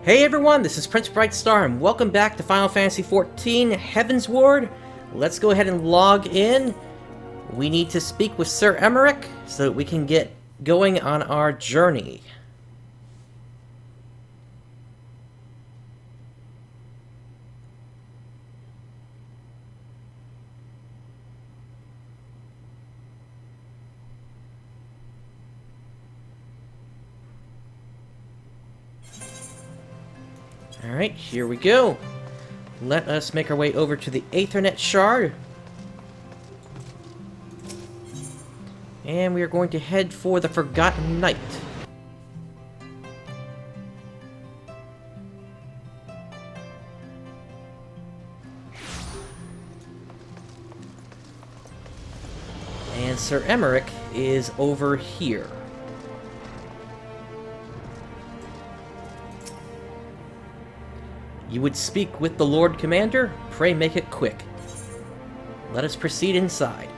Hey everyone, this is PrinceBrightstar and welcome back to Final Fantasy XIV Heavensward. Let's go ahead and log in. We need to speak with Ser Aymeric so that we can get going on our journey. Alright, here we go. Let us make our way over to the Aethernet Shard. And we are going to head for the Forgotten Knight. And Ser Aymeric is over here. You would speak with the Lord Commander? Pray make it quick. Let us proceed inside.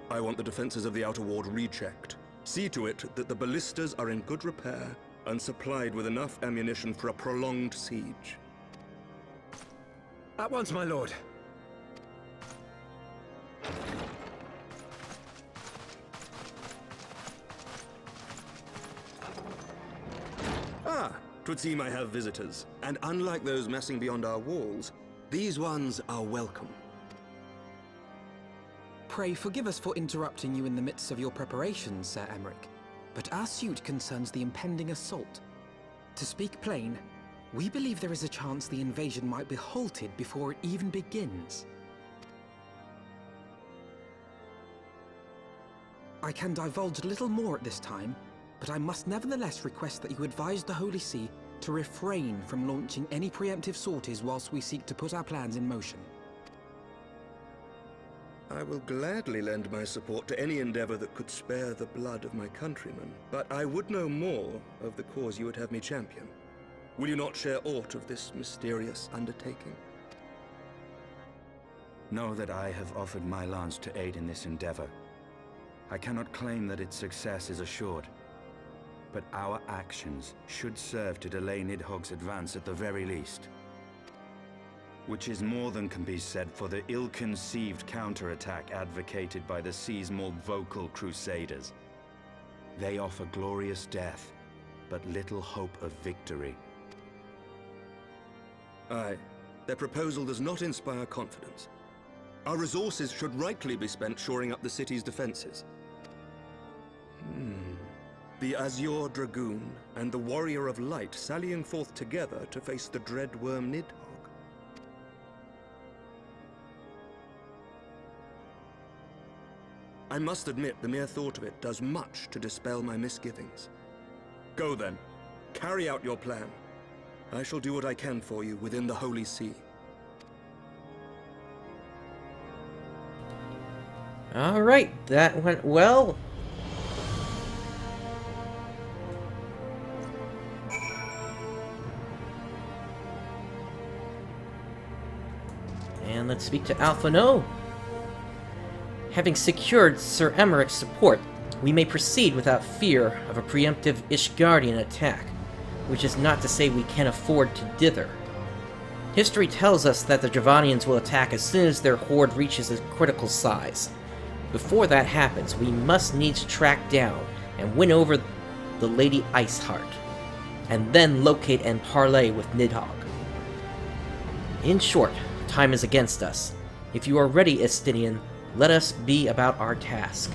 I want the defenses of the Outer Ward rechecked. See to it that the ballistas are in good repair and supplied with enough ammunition for a prolonged siege. At once, my lord. Ah, 'twould seem I have visitors. And unlike those messing beyond our walls, these ones are welcome. Pray forgive us for interrupting you in the midst of your preparations, Ser Aymeric, but our suit concerns the impending assault. To speak plain, we believe there is a chance the invasion might be halted before it even begins. I can divulge little more at this time, but I must nevertheless request that you advise the Holy See to refrain from launching any preemptive sorties whilst we seek to put our plans in motion. I will gladly lend my support to any endeavor that could spare the blood of my countrymen, but I would know more of the cause you would have me champion. Will you not share aught of this mysterious undertaking? Know that I have offered my lance to aid in this endeavor. I cannot claim that its success is assured, but our actions should serve to delay Nidhogg's advance at the very least. Which is more than can be said for the ill-conceived counterattack advocated by the sea's more vocal crusaders. They offer glorious death, but little hope of victory. Aye, their proposal does not inspire confidence. Our resources should rightly be spent shoring up the city's defenses. The Azure Dragoon and the Warrior of Light sallying forth together to face the dread worm Nidhogg. I must admit, the mere thought of it does much to dispel my misgivings. Go then. Carry out your plan. I shall do what I can for you within the Holy See. Alright, that went well. And let's speak to Alphinaud. Having secured Ser Aymeric's support, we may proceed without fear of a preemptive Ishgardian attack, which is not to say we can afford to dither. History tells us that the Dravanians will attack as soon as their horde reaches a critical size. Before that happens, we must needs track down and win over the Lady Iceheart, and then locate and parley with Nidhogg. In short, time is against us. If you are ready, Estinian, let us be about our task.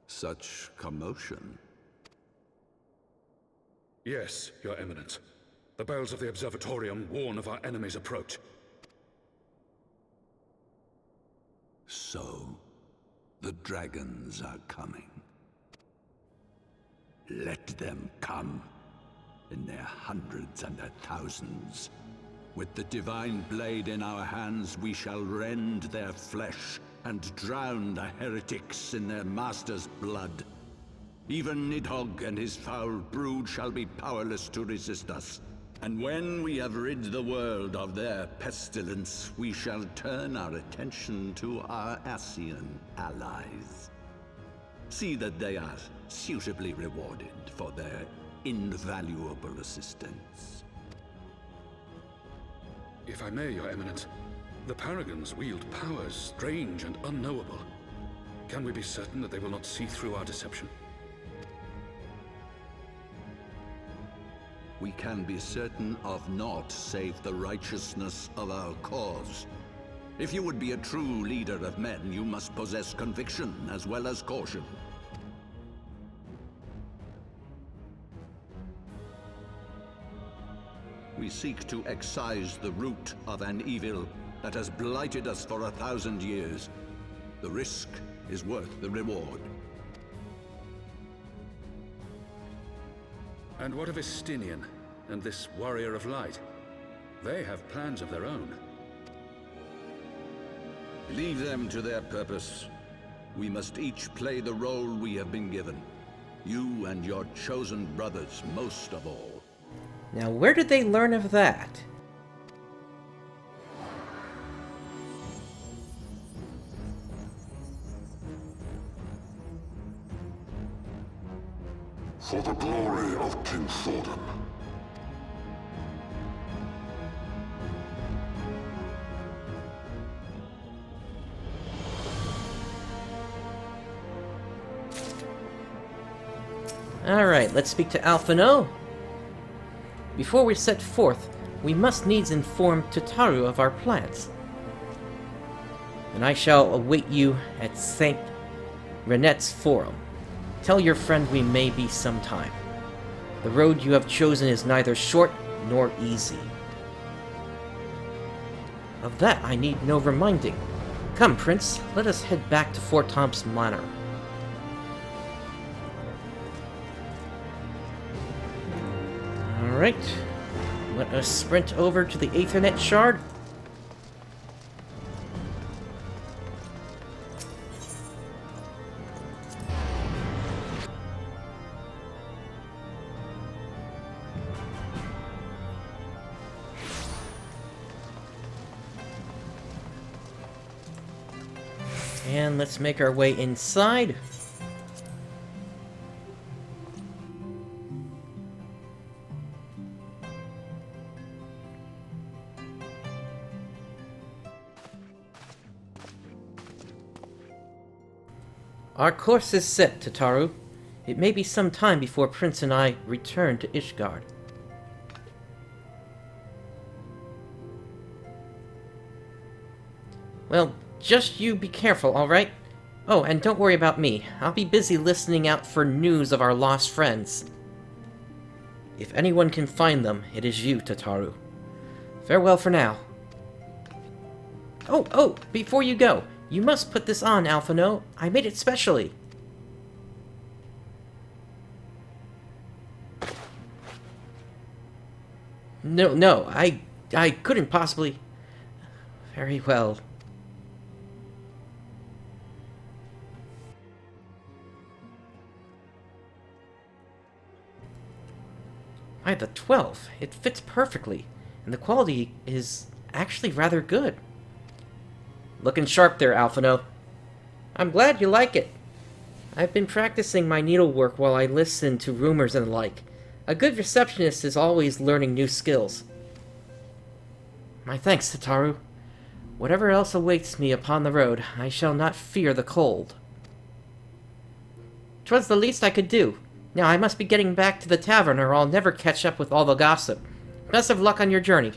Such commotion. Yes, Your Eminence. The bells of the Observatorium warn of our enemy's approach. So, The dragons are coming. Let them come, in their hundreds and their thousands. With the divine blade in our hands, we shall rend their flesh and drown the heretics in their master's blood. Even Nidhogg and his foul brood shall be powerless to resist us. And when we have rid the world of their pestilence, we shall turn our attention to our Ascian allies. See that they are suitably rewarded for their invaluable assistance. If I may, Your Eminence, the Paragons wield powers strange and unknowable. Can we be certain that they will not see through our deception? We can be certain of naught save the righteousness of our cause. If you would be a true leader of men, you must possess conviction as well as caution. We seek to excise the root of an evil that has blighted us for 1,000 years. The risk is worth the reward. And what of Estinian and this Warrior of Light? They have plans of their own. Leave them to their purpose. We must each play the role we have been given. You and your chosen brothers most of all. Now, where did they learn of that? For the glory of King Thordan. Alright, let's speak to Alphinaud. Before we set forth, we must needs inform Tataru of our plans. And I shall await you at St. Renette's Forum. Tell your friend we may be some time. The road you have chosen is neither short nor easy. Of that I need no reminding. Come, Prince, let us head back to Fort Tom's Manor. Alright, let us sprint over to the Aethernet Shard. And let's make our way inside. Our course is set, Tataru. It may be some time before Prince and I return to Ishgard. Well, just you be careful, alright? Oh, and don't worry about me. I'll be busy listening out for news of our lost friends. If anyone can find them, it is you, Tataru. Farewell for now. Oh, before you go, you must put this on, Alphinaud. I made it specially. No, I couldn't possibly... Very well. By the 12, it fits perfectly, and the quality is actually rather good. Looking sharp there, Alphinaud. I'm glad you like it. I've been practicing my needlework while I listen to rumors and the like. A good receptionist is always learning new skills. My thanks, Tataru. Whatever else awaits me upon the road, I shall not fear the cold. 'Twas the least I could do. Now I must be getting back to the tavern, or I'll never catch up with all the gossip. Best of luck on your journey.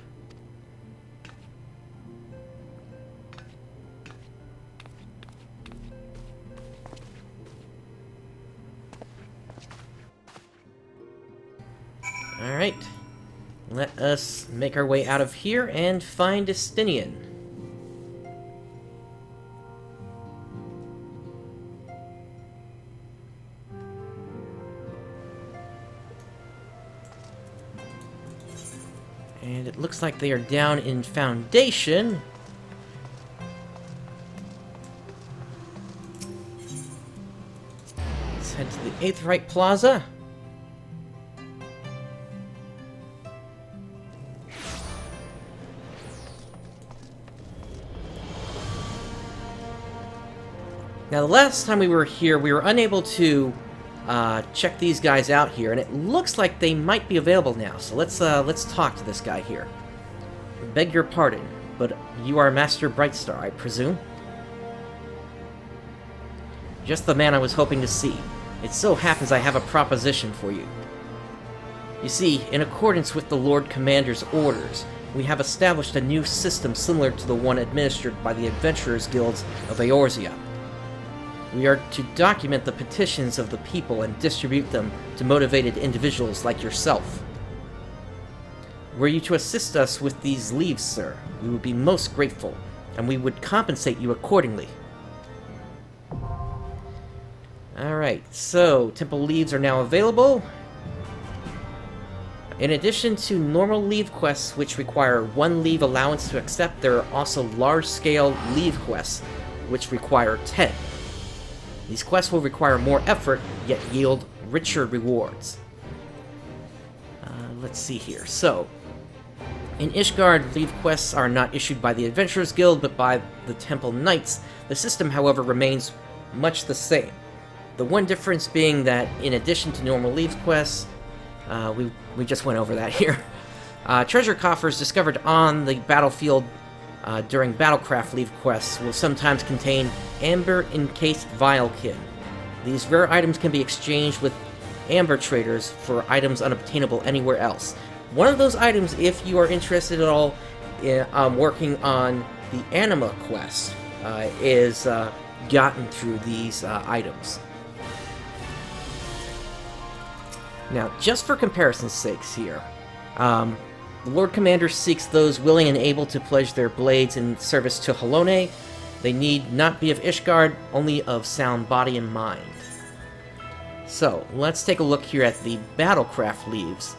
Alright. Let us make our way out of here and find Estinian. looks like they are down in Foundation. Let's head to the 8th Right Plaza. Now, the last time we were here, we were unable to check these guys out here, and it looks like they might be available now. So let's talk to this guy here. Beg your pardon, but you are Master Brightstar, I presume? Just the man I was hoping to see. It so happens I have a proposition for you. You see, in accordance with the Lord Commander's orders, we have established a new system similar to the one administered by the Adventurers Guilds of Eorzea. We are to document the petitions of the people and distribute them to motivated individuals like yourself. Were you to assist us with these leaves, sir, we would be most grateful, and we would compensate you accordingly. Alright, so temple leaves are now available. In addition to normal leave quests, which require 1 leave allowance to accept, there are also large-scale leave quests, which require 10. These quests will require more effort, yet yield richer rewards. Let's see here. So, in Ishgard, leave quests are not issued by the Adventurers Guild, but by the Temple Knights. The system, however, remains much the same. The one difference being that, in addition to normal leave quests, we just went over that here. Treasure coffers discovered on the battlefield during Battlecraft leave quests will sometimes contain amber-encased vialkin. These rare items can be exchanged with amber traders for items unobtainable anywhere else. One of those items, if you are interested at all in working on the Anima quest, is gotten through these items. Now, just for comparison's sakes here, the Lord Commander seeks those willing and able to pledge their blades in service to Halone. They need not be of Ishgard, only of sound body and mind. So, let's take a look here at the Battlecraft leaves.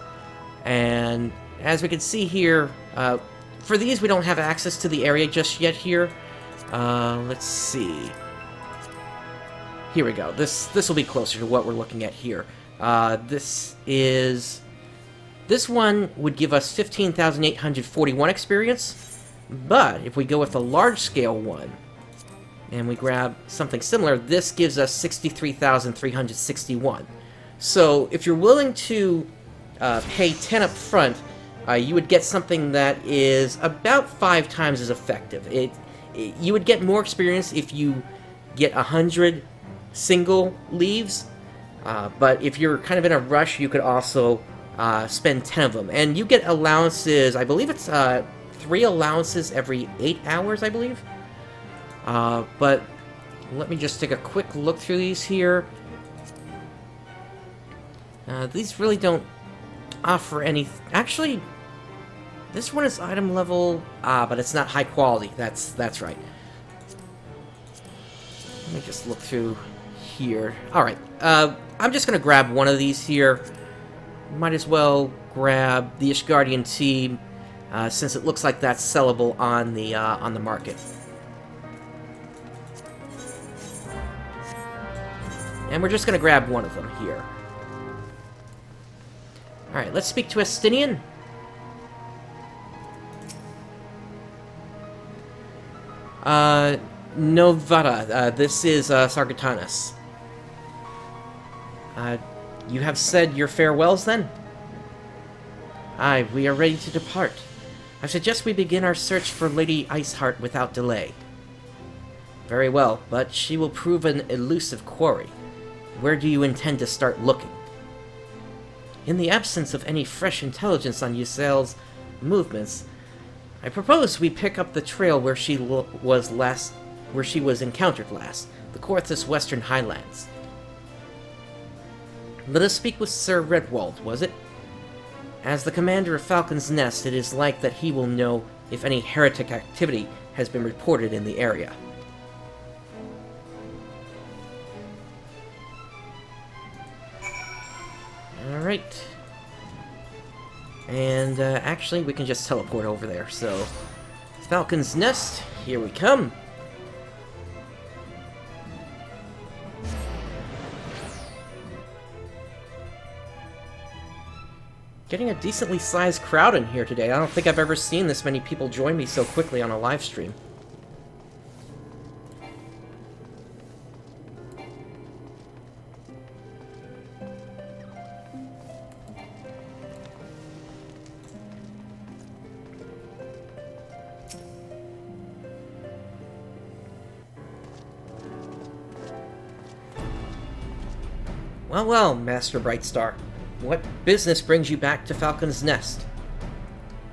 And as we can see here, for these we don't have access to the area just yet here. Let's see. Here we go. This will be closer to what we're looking at here. This one would give us 15,841 experience, but if we go with the large-scale one, and we grab something similar, this gives us 63,361. So, if you're willing to pay 10 up front, you would get something that is about 5 times as effective. You would get more experience if you get 100 single leaves, but if you're kind of in a rush, you could also spend 10 of them. And you get allowances, I believe it's 3 allowances every 8 hours, I believe. But let me just take a quick look through these here. These really don't offer any... Actually, this one is item level, but it's not high quality. That's right. Let me just look through here. Alright, I'm just going to grab one of these here. Might as well grab the Ishgardian tea, since it looks like that's sellable on the market. And we're just going to grab one of them here. Alright, let's speak to Estinian. Novara, this is Sargatanas. You have said your farewells, then? Aye, we are ready to depart. I suggest we begin our search for Lady Iceheart without delay. Very well, but she will prove an elusive quarry. Where do you intend to start looking? In the absence of any fresh intelligence on Yuzel's movements, I propose we pick up the trail where she was encountered last, the Korthus Western Highlands. Let us speak with Sir Redwald, was it? As the commander of Falcon's Nest, it is like that he will know if any heretic activity has been reported in the area. Alright. And actually, we can just teleport over there. So, Falcon's Nest, here we come. Getting a decently sized crowd in here today. I don't think I've ever seen this many people join me so quickly on a live stream. Well, well, Master Brightstar. What business brings you back to Falcon's Nest?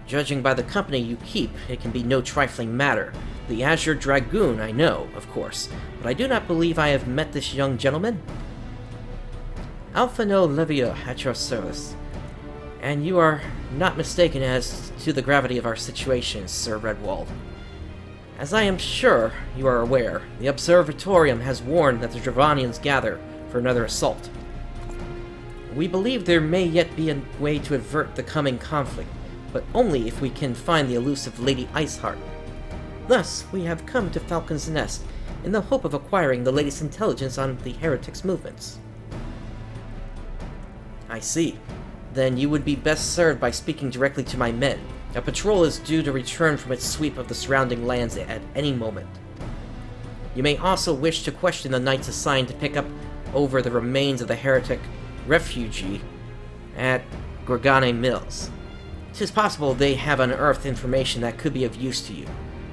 Judging by the company you keep, it can be no trifling matter. The Azure Dragoon, I know, of course, but I do not believe I have met this young gentleman. Alphinaud Levia at your service. And you are not mistaken as to the gravity of our situation, Sir Redwald. As I am sure you are aware, the Observatorium has warned that the Dravanians gather for another assault. We believe there may yet be a way to avert the coming conflict, but only if we can find the elusive Lady Iceheart. Thus, we have come to Falcon's Nest in the hope of acquiring the latest intelligence on the heretics' movements. I see. Then you would be best served by speaking directly to my men. A patrol is due to return from its sweep of the surrounding lands at any moment. You may also wish to question the knights assigned to pick up over the remains of the heretic refugee at Gorgane Mills. 'Tis possible they have unearthed information that could be of use to you.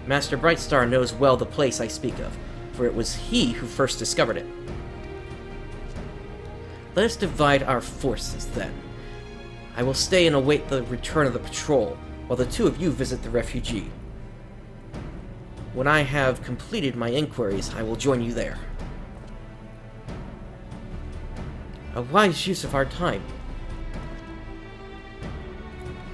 Master Brightstar knows well the place I speak of, for it was he who first discovered it. Let us divide our forces, then. I will stay and await the return of the patrol, while the two of you visit the refugee. When I have completed my inquiries, I will join you there. A wise use of our time.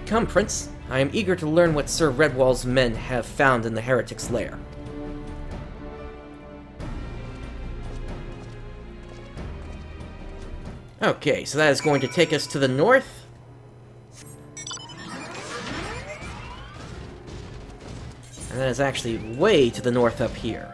Come, Prince. I am eager to learn what Sir Redwald's men have found in the heretic's lair. Okay, so that is going to take us to the north. And that is actually way to the north up here.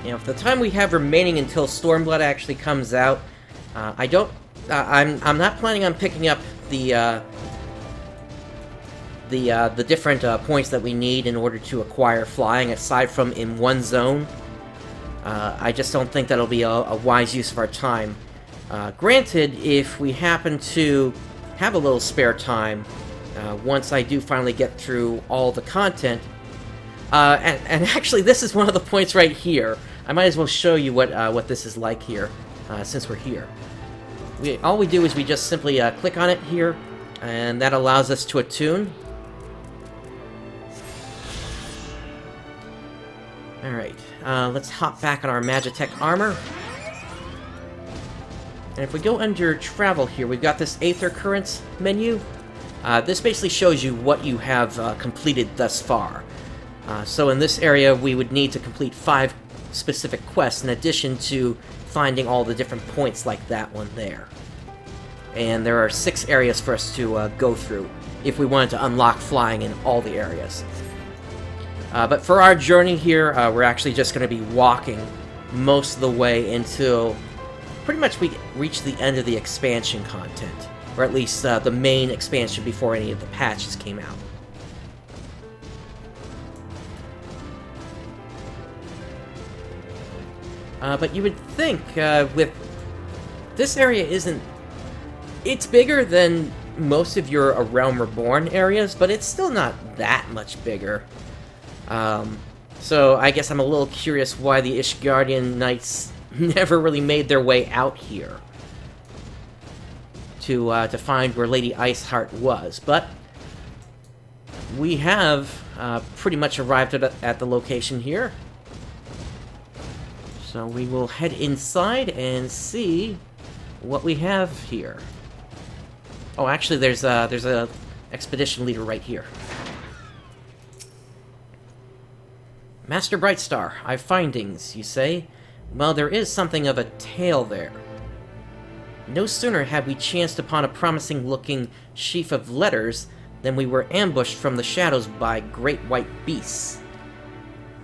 You know, for the time we have remaining until Stormblood actually comes out, I'm not planning on picking up the different points that we need in order to acquire flying, aside from in one zone. I just don't think that'll be a wise use of our time. Granted, if we happen to have a little spare time, once I do finally get through all the content, and actually this is one of the points right here. I might as well show you what this is like here, since we're here. All we do is we just simply click on it here, and that allows us to attune. Alright, let's hop back on our Magitech armor. And if we go under travel here, we've got this Aether Currents menu. This basically shows you what you have completed thus far. So in this area, we would need to complete 5 specific quests in addition to finding all the different points like that one there. And there are 6 areas for us to go through if we wanted to unlock flying in all the areas. But for our journey here, we're actually just going to be walking most of the way until pretty much we reach the end of the expansion content, or at least the main expansion before any of the patches came out. But you would think, with... This area isn't... It's bigger than most of your A Realm Reborn areas, but it's still not that much bigger. So I guess I'm a little curious why the Ishgardian Knights never really made their way out here. to find where Lady Iceheart was, but we have pretty much arrived at the location here. So we will head inside and see what we have here. Oh, actually, there's a expedition leader right here. Master Brightstar, I've findings, you say? Well, there is something of a tale there. No sooner had we chanced upon a promising-looking sheaf of letters than we were ambushed from the shadows by great white beasts.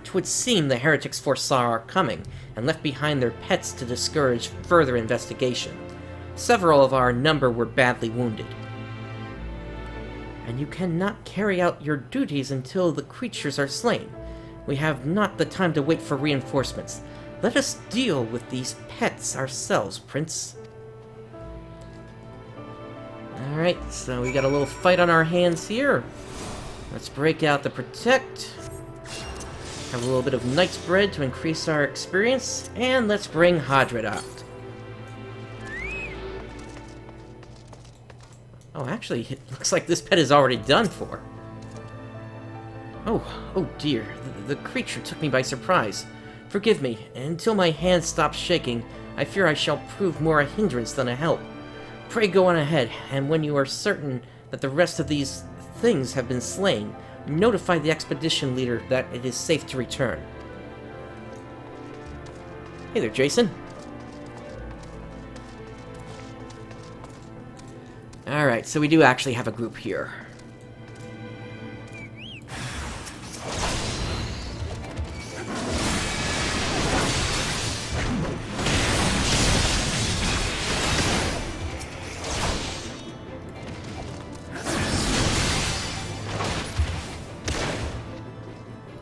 'Twould seem the heretics foresaw our coming, and left behind their pets to discourage further investigation. Several of our number were badly wounded. And you cannot carry out your duties until the creatures are slain. We have not the time to wait for reinforcements. Let us deal with these pets ourselves, Prince. Alright, so we got a little fight on our hands here. Let's break out the Protect. Have a little bit of Knight's Bread to increase our experience. And let's bring Hadred out. Oh, actually, it looks like this pet is already done for. Oh dear. The creature took me by surprise. Forgive me. Until my hand stops shaking, I fear I shall prove more a hindrance than a help. Pray go on ahead, and when you are certain that the rest of these things have been slain, notify the expedition leader that it is safe to return. Hey there, Jason. Alright, so we do actually have a group here.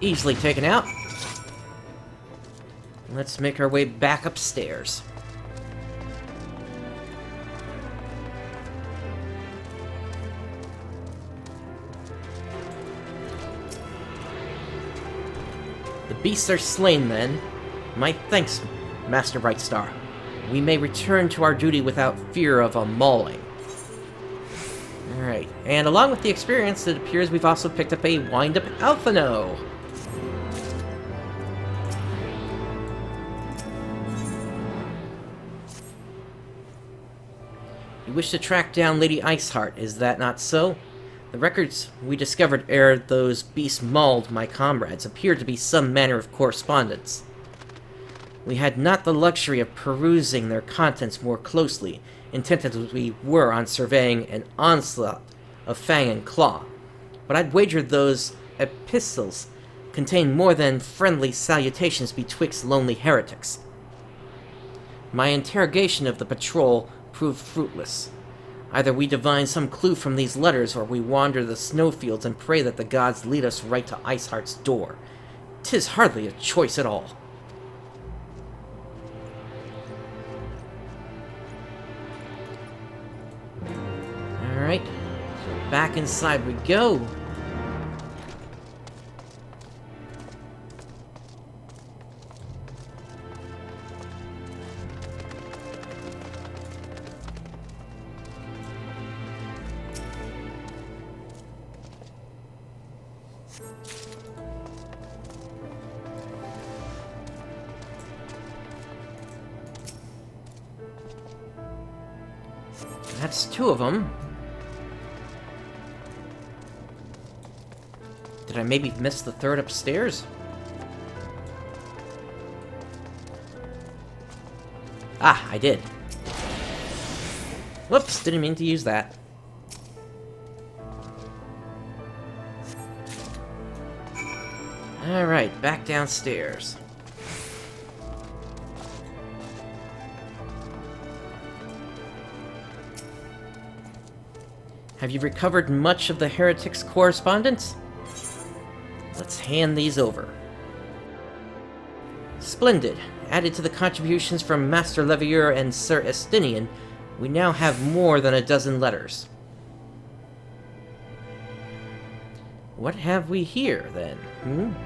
Easily taken out. Let's make our way back upstairs. The beasts are slain, then. My thanks, Master Brightstar. We may return to our duty without fear of a mauling. Alright, and along with the experience, it appears we've also picked up a wind-up Alphinaud. You wish to track down Lady Iceheart, is that not so? The records we discovered ere those beasts mauled my comrades appear to be some manner of correspondence. We had not the luxury of perusing their contents more closely, intent as we were on surveying an onslaught of fang and claw, but I'd wager those epistles contain more than friendly salutations betwixt lonely heretics. My interrogation of the patrol proved fruitless. Either we divine some clue from these letters, or we wander the snowfields and pray that the gods lead us right to Iceheart's door. 'Tis hardly a choice at all. Alright, so back inside we go. That's two of them. Did I maybe miss the third upstairs? Ah, I did. Whoops, didn't mean to use that. Alright, back downstairs. Have you recovered much of the heretics' correspondence? Let's hand these over. Splendid. Added to the contributions from Master Levier and Ser Estinian, we now have more than a dozen letters. What have we here, then?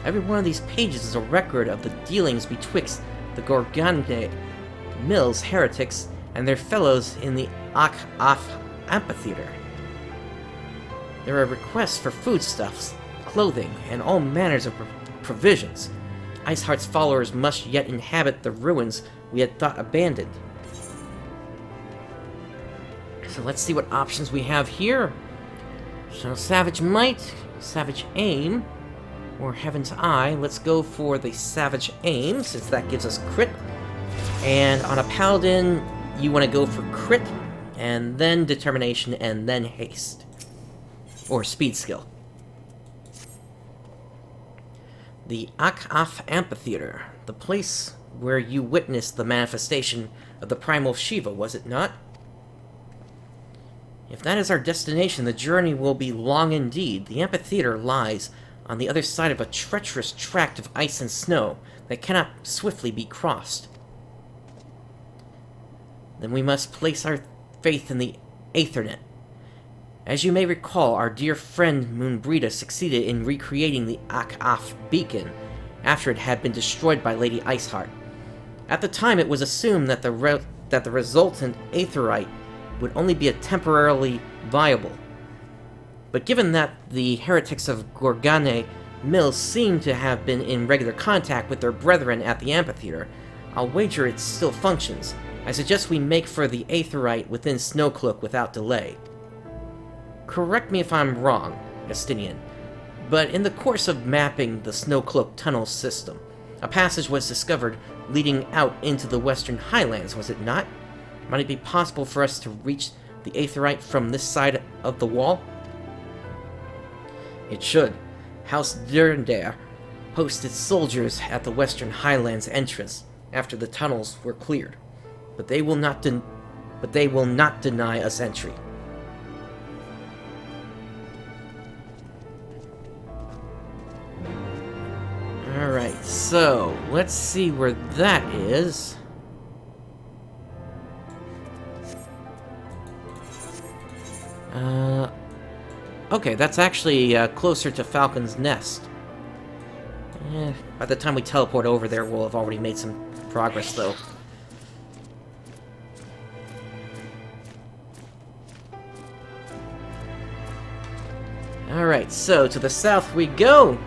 Every one of these pages is a record of the dealings betwixt the Gorgane Mills heretics and their fellows in the XIV Amphitheater. There are requests for foodstuffs, clothing, and all manners of provisions. Iceheart's followers must yet inhabit the ruins we had thought abandoned. So let's see what options we have here. So Savage Might, Savage Aim, or Heaven's Eye. Let's go for the Savage Aim, since that gives us crit. And on a Paladin, you want to go for crit, and then Determination, and then Haste. Or Speed Skill. The XIV Amphitheater, the place where you witnessed the manifestation of the primal Shiva, was it not? If that is our destination, the journey will be long indeed. The amphitheater lies on the other side of a treacherous tract of ice and snow that cannot swiftly be crossed. Then we must place our faith in the Aethernet. As you may recall, our dear friend Moonbrita succeeded in recreating the XIV beacon after it had been destroyed by Lady Iceheart. At the time, it was assumed that the resultant aetherite would only be temporarily viable. But given that the heretics of Gorgane Mills seem to have been in regular contact with their brethren at the amphitheater, I'll wager it still functions. I suggest we make for the aetherite within Snowcloak without delay. Correct me if I'm wrong, Estinian, but in the course of mapping the Snowcloak tunnel system, a passage was discovered leading out into the Western Highlands, was it not? Might it be possible for us to reach the aetherite from this side of the wall? It should. House Durndare posted soldiers at the Western Highlands entrance after the tunnels were cleared, but they will not deny us entry. Alright, so let's see where that is. Okay, that's actually closer to Falcon's Nest. By the time we teleport over there, we'll have already made some progress, though. Alright, so to the south we go!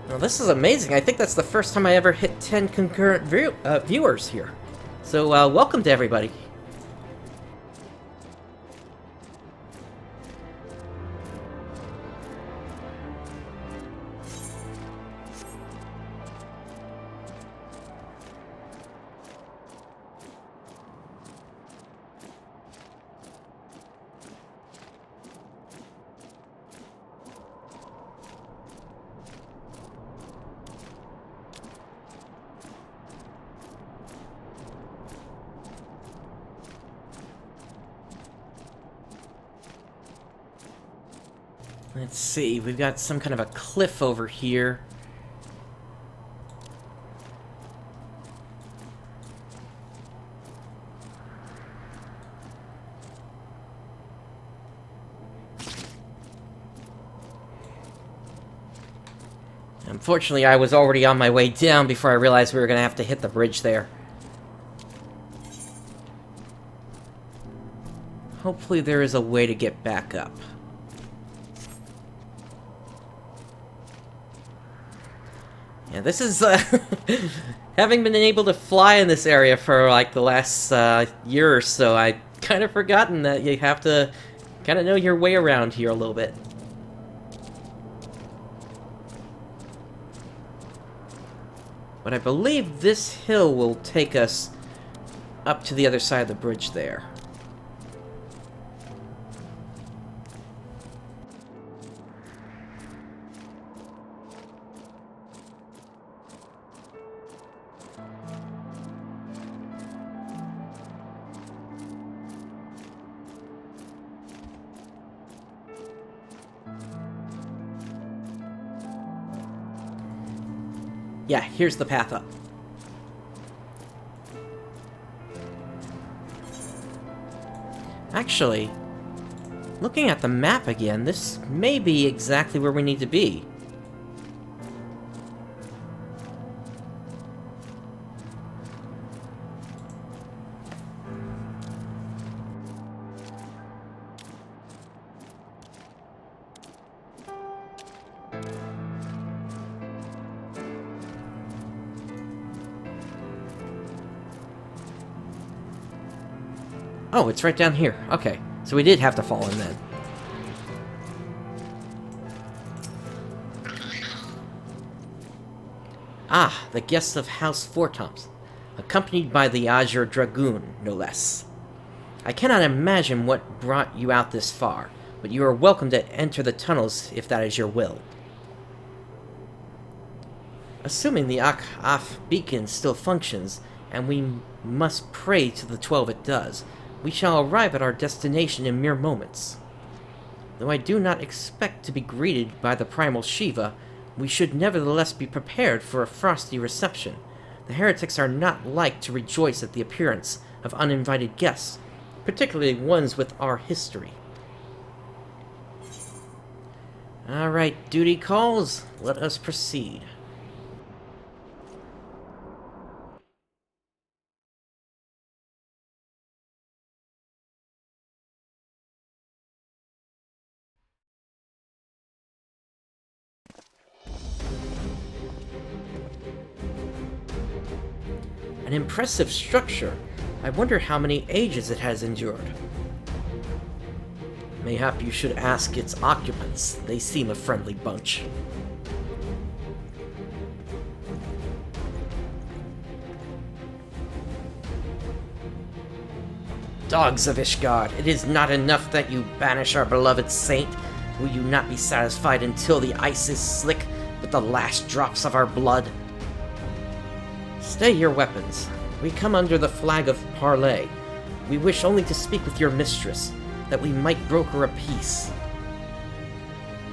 Well, this is amazing. I think that's the first time I ever hit 10 concurrent viewers here. So, welcome to everybody. Let's see, we've got some kind of a cliff over here. Unfortunately, I was already on my way down before I realized we were going to have to hit the bridge there. Hopefully there is a way to get back up. Yeah, this is, having been able to fly in this area for, like, the last, year or so, I'd kind of forgotten that you have to kind of know your way around here a little bit. But I believe this hill will take us up to the other side of the bridge there. Yeah, here's the path up. Actually, looking at the map again, this may be exactly where we need to be. Oh, it's right down here. Okay, so we did have to fall in then. Ah, the guests of House Fortomps, accompanied by the Azure Dragoon, no less. I cannot imagine what brought you out this far, but you are welcome to enter the tunnels if that is your will. Assuming the Ak-Af beacon still functions, and we must pray to the 12 it does, we shall arrive at our destination in mere moments. Though I do not expect to be greeted by the primal Shiva, we should nevertheless be prepared for a frosty reception. The heretics are not like to rejoice at the appearance of uninvited guests, particularly ones with our history. Alright, duty calls. Let us proceed. An impressive structure. I wonder how many ages it has endured. Mayhap you should ask its occupants. They seem a friendly bunch. Dogs of Ishgard, it is not enough that you banish our beloved saint. Will you not be satisfied until the ice is slick with the last drops of our blood? Stay your weapons. We come under the flag of parley. We wish only to speak with your mistress, that we might broker a peace.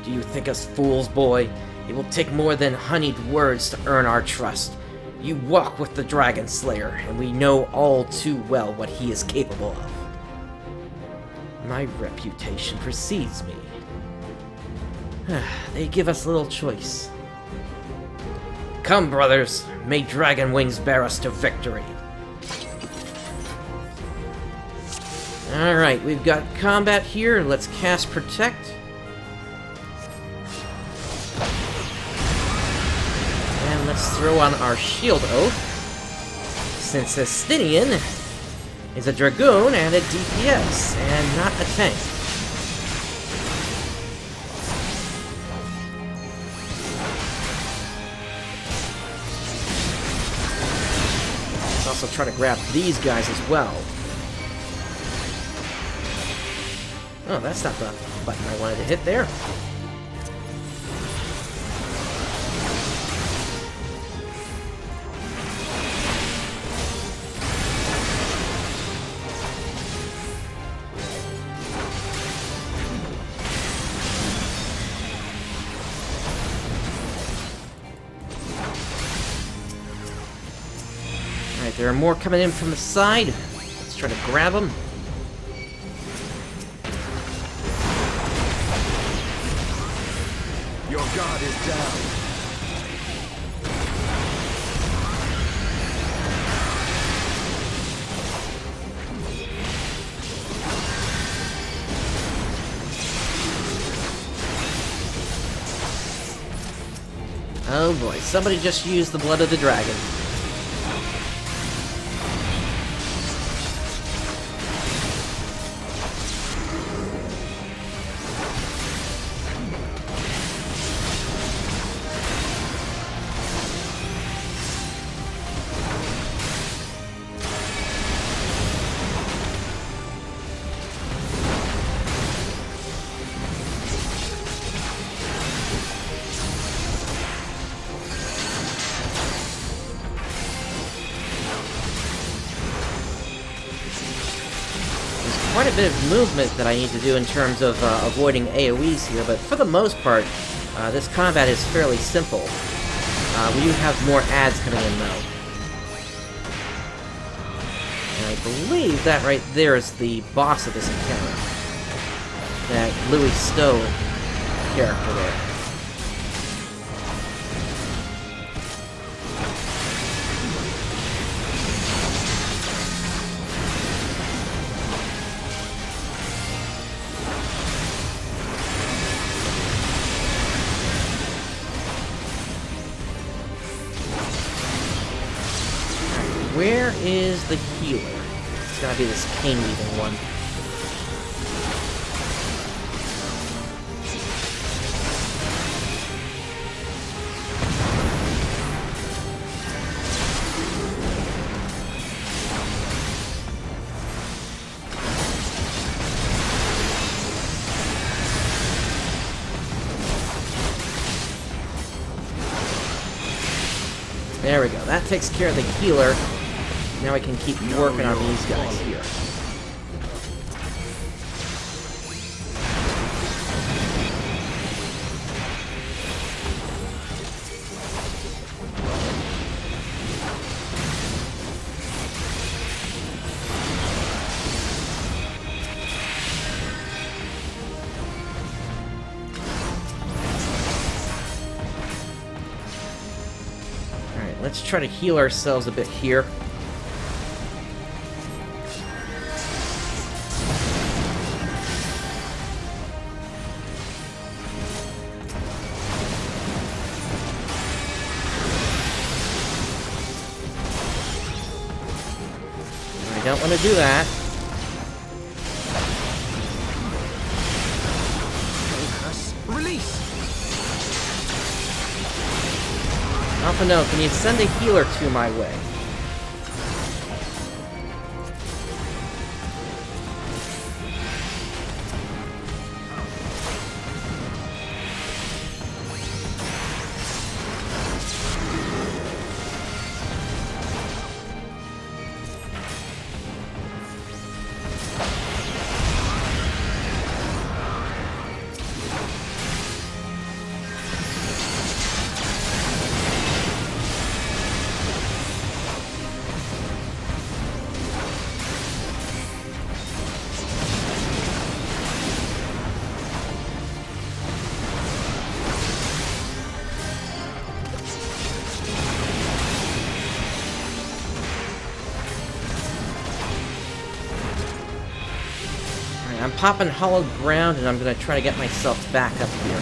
Do you think us fools, boy? It will take more than honeyed words to earn our trust. You walk with the Dragon Slayer, and we know all too well what he is capable of. My reputation precedes me. They give us little choice. Come, brothers, may dragon wings bear us to victory. Alright, we've got combat here. Let's cast Protect. And let's throw on our Shield Oath. Since Estinian is a Dragoon and a DPS, and not a tank. Let's also try to grab these guys as well. Oh, that's not the button I wanted to hit there. Alright, there are more coming in from the side. Let's try to grab them. Your guard is down. Oh boy, somebody just used the blood of the dragon. Quite a bit of movement that I need to do in terms of avoiding AoEs here, but for the most part, this combat is fairly simple. We do have more ads coming in, though. And I believe that right there is the boss of this encounter. That Louis Stowe character there. Where is the healer? It's gotta be this cane-weaving one. There we go. That takes care of the healer. Now I can keep working on these guys here. Alright, let's try to heal ourselves a bit here. I don't want to do that. Release! Alphinaud, can you send a healer to my way? I'm popping hollow ground, and I'm going to try to get myself back up here.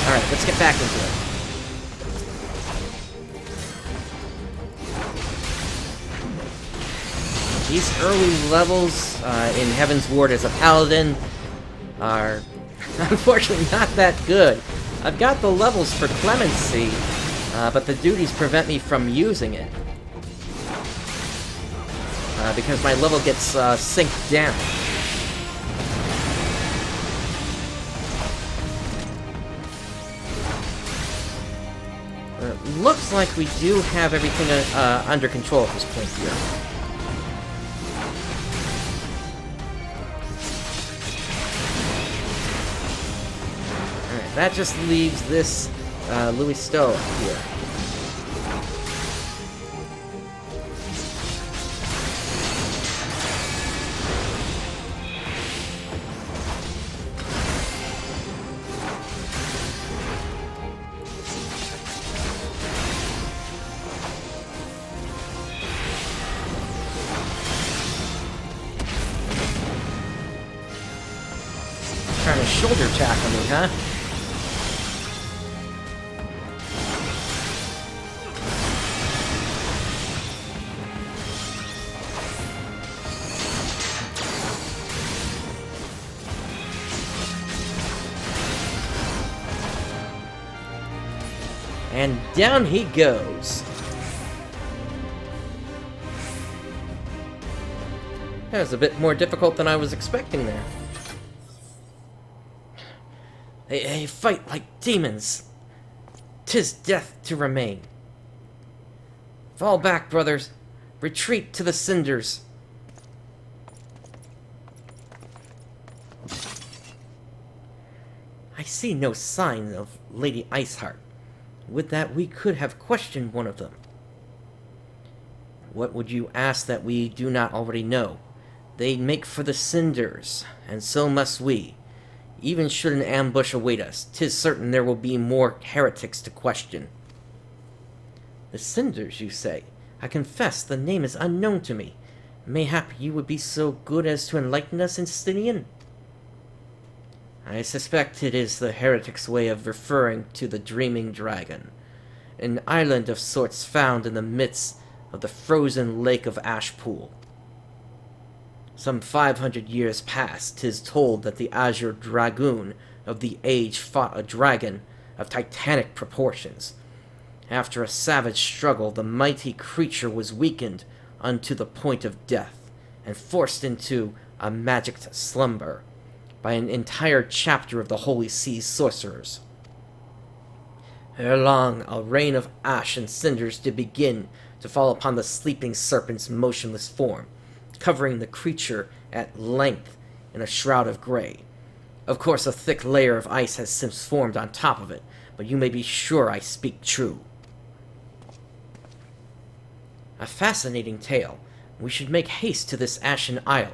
Alright, let's get back into it. These early levels in Heavensward as a paladin are unfortunately not that good. I've got the levels for clemency, but the duties prevent me from using it. Because my level gets synced down. It looks like we do have everything under control at this point here. That just leaves this Louis Stowe here. Trying to shoulder tackle me, huh? And down he goes. That was a bit more difficult than I was expecting there. They fight like demons. 'Tis death to remain. Fall back, brothers. Retreat to the cinders. I see no sign of Lady Iceheart. With that, we could have questioned one of them. What would you ask that we do not already know? They make for the cinders, and so must we. Even should an ambush await us, 'tis certain there will be more heretics to question. The cinders, you say? I confess the name is unknown to me. Mayhap you would be so good as to enlighten us, Instinian? I suspect it is the heretic's way of referring to the Dreaming Dragon, an island of sorts found in the midst of the frozen lake of Ashpool. Some 500 years past, 'tis told that the Azure Dragoon of the age fought a dragon of titanic proportions. After a savage struggle, the mighty creature was weakened unto the point of death, and forced into a magicked slumber by an entire chapter of the Holy Sea's sorcerers. Ere long, a rain of ash and cinders did begin to fall upon the sleeping serpent's motionless form, covering the creature at length in a shroud of gray. Of course, a thick layer of ice has since formed on top of it, but you may be sure I speak true. A fascinating tale. We should make haste to this ashen isle.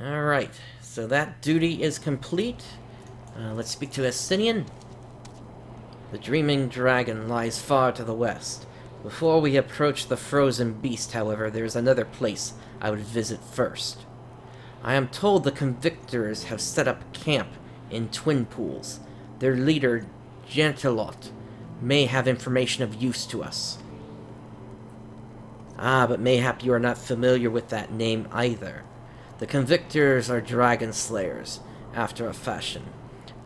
Alright, so that duty is complete. Let's speak to Estinian. The Dreaming Dragon lies far to the west. Before we approach the frozen beast, however, there is another place I would visit first. I am told the convictors have set up camp in Twin Pools. Their leader, Gentilot, may have information of use to us. Ah, but mayhap you are not familiar with that name either. The convictors are dragon slayers, after a fashion,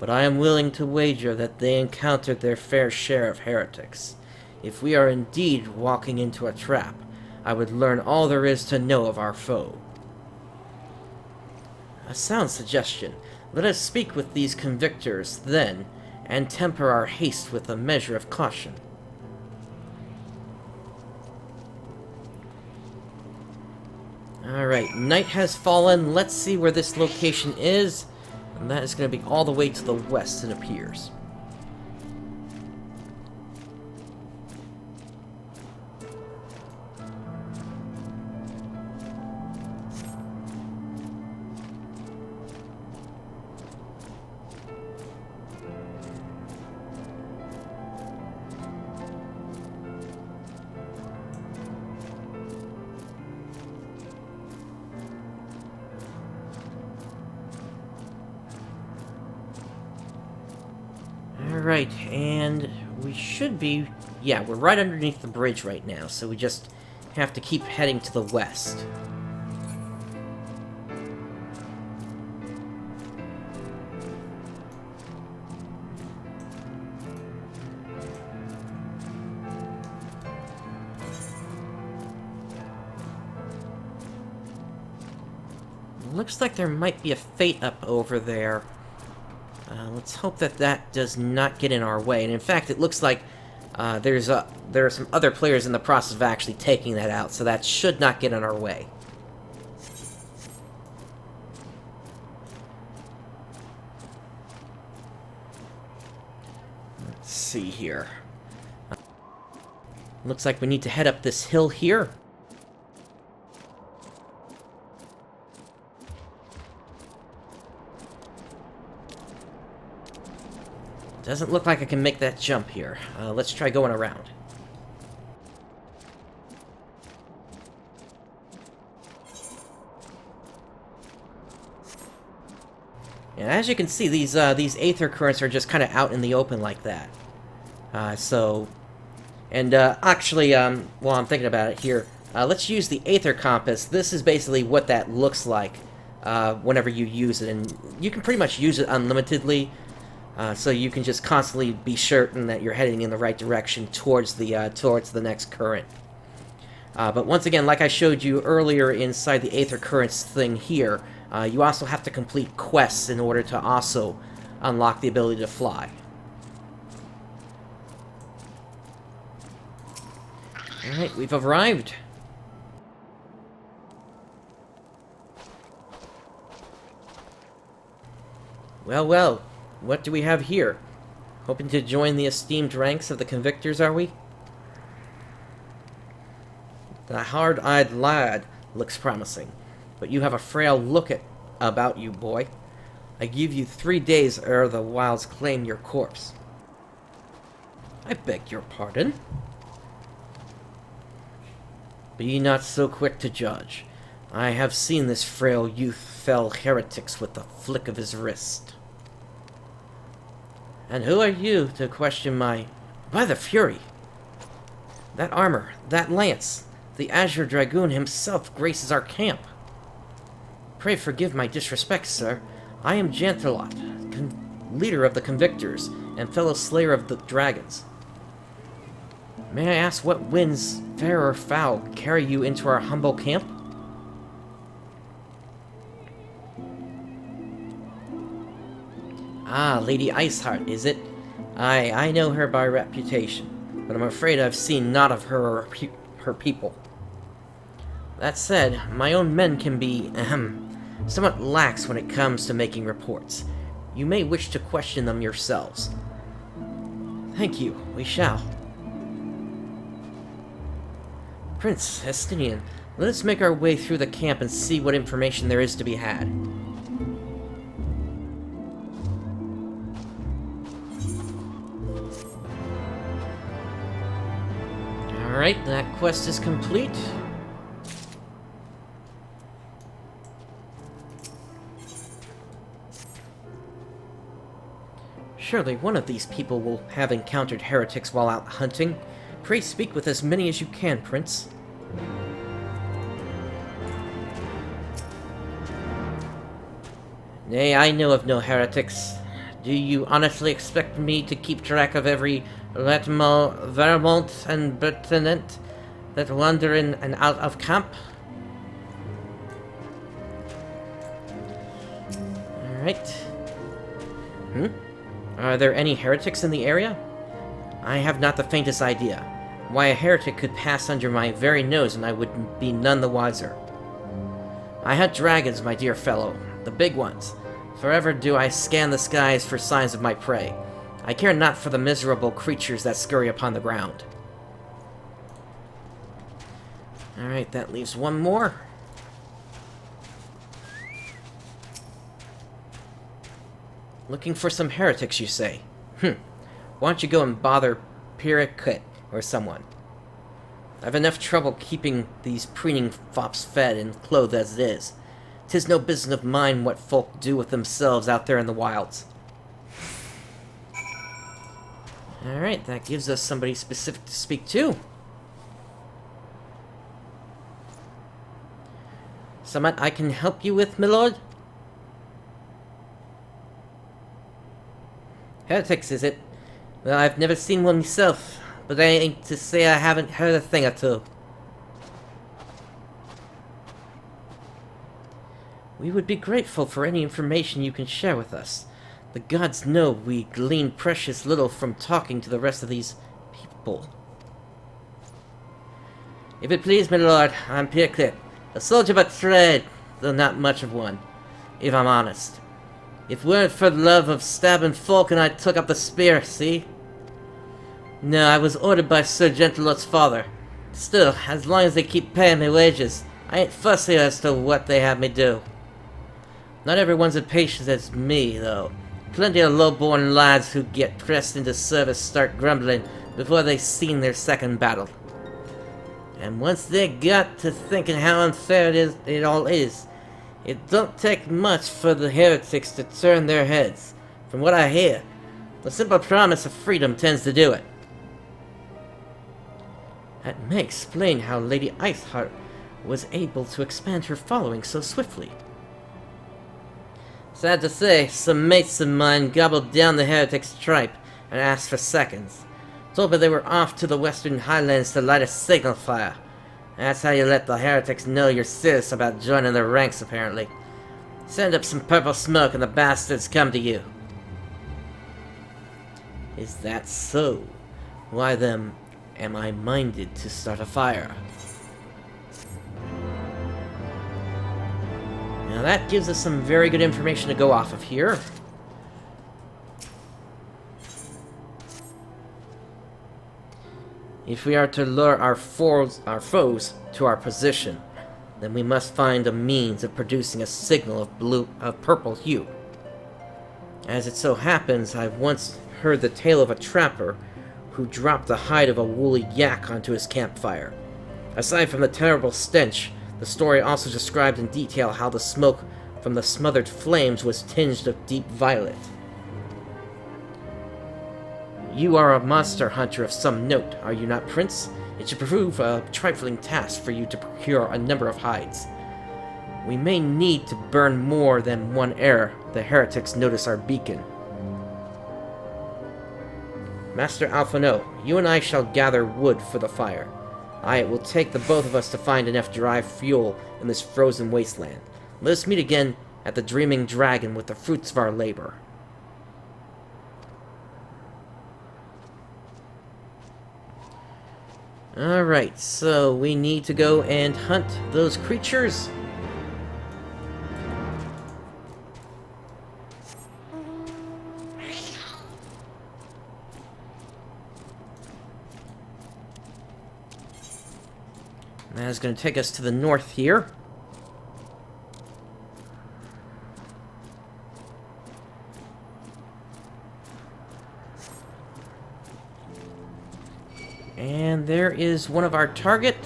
but I am willing to wager that they encountered their fair share of heretics. If we are indeed walking into a trap, I would learn all there is to know of our foe. A sound suggestion. Let us speak with these convictors, then, and temper our haste with a measure of caution. Alright, night has fallen. Let's see where this location is. And that is going to be all the way to the west, it appears. Alright, and we should be... yeah, we're right underneath the bridge right now, so we just have to keep heading to the west. Looks like there might be a fate up over there. Let's hope that that does not get in our way. And in fact, it looks like there are some other players in the process of actually taking that out, so that should not get in our way. Let's see here. Looks like we need to head up this hill here. Doesn't look like I can make that jump here. Let's try going around. And as you can see, these aether currents are just kind of out in the open like that. Actually, while I'm thinking about it here, let's use the aether compass. This is basically what that looks like whenever you use it, and you can pretty much use it unlimitedly. So you can just constantly be certain that you're heading in the right direction towards the next current. But once again, like I showed you earlier inside the Aether Currents thing here, You also have to complete quests in order to also unlock the ability to fly. Alright, we've arrived. Well, well, what do we have here? Hoping to join the esteemed ranks of the Convictors, are we? The hard-eyed lad looks promising, but you have a frail look about you, boy. I give you 3 days ere the wilds claim your corpse. I beg your pardon? Be not so quick to judge. I have seen this frail youth fell heretics with the flick of his wrist. And who are you to question my... By the Fury! That armor, that lance, the Azure Dragoon himself graces our camp. Pray forgive my disrespect, sir. I am Jantelot, leader of the Convictors, and fellow slayer of the dragons. May I ask what winds, fair or foul, carry you into our humble camp? Ah, Lady Iceheart, is it? I know her by reputation, but I'm afraid I've seen naught of her or her people. That said, my own men can be, somewhat lax when it comes to making reports. You may wish to question them yourselves. Thank you, we shall. Prince Estinian, let us make our way through the camp and see what information there is to be had. Alright, that quest is complete. Surely one of these people will have encountered heretics while out hunting. Pray speak with as many as you can, Prince. Nay, I know of no heretics. Do you honestly expect me to keep track of every Letmo, Vermont, and Bertinent that wander in and out of camp? Alright. Are there any heretics in the area? I have not the faintest idea. Why a heretic could pass under my very nose and I would be none the wiser. I hunt dragons, my dear fellow, the big ones. Forever do I scan the skies for signs of my prey. I care not for the miserable creatures that scurry upon the ground. Alright, that leaves one more. Looking for some heretics, you say? Why don't you go and bother Pirikut or someone? I've enough trouble keeping these preening fops fed and clothed as it is. 'Tis no business of mine what folk do with themselves out there in the wilds. Alright, that gives us somebody specific to speak to. Somewhat I can help you with, my lord? Heretics, is it? Well, I've never seen one myself, but I ain't to say I haven't heard a thing or two. We would be grateful for any information you can share with us. The gods know we glean precious little from talking to the rest of these people. If it please, my lord, I'm Pirikut, a soldier by trade, though not much of one, if I'm honest. If weren't for the love of stabbing folk and I took up the spear, see? No, I was ordered by Sir Gentilot's father. Still, as long as they keep paying me wages, I ain't fussy as to what they have me do. Not everyone's as patient as me, though. Plenty of low-born lads who get pressed into service start grumbling before they've seen their second battle. And once they got to thinking how unfair it all is, it don't take much for the heretics to turn their heads. From what I hear, the simple promise of freedom tends to do it. That may explain how Lady Iceheart was able to expand her following so swiftly. Sad to say, some mates of mine gobbled down the heretics' tripe and asked for seconds. Told me they were off to the western highlands to light a signal fire. That's how you let the heretics know you're serious about joining their ranks, apparently. Send up some purple smoke and the bastards come to you. Is that so? Why then am I minded to start a fire? Now that gives us some very good information to go off of here. If we are to lure our foes to our position, then we must find a means of producing a signal of purple hue. As it so happens, I once heard the tale of a trapper who dropped the hide of a woolly yak onto his campfire. Aside from the terrible stench, the story also described in detail how the smoke from the smothered flames was tinged of deep violet. You are a monster hunter of some note, are you not, Prince? It should prove a trifling task for you to procure a number of hides. We may need to burn more than one ere the heretics notice our beacon. Master Alphinaud, you and I shall gather wood for the fire. It will take the both of us to find enough dry fuel in this frozen wasteland. Let us meet again at the Dreaming Dragon with the fruits of our labor. Alright, so we need to go and hunt those creatures. That is going to take us to the north here. And there is one of our target.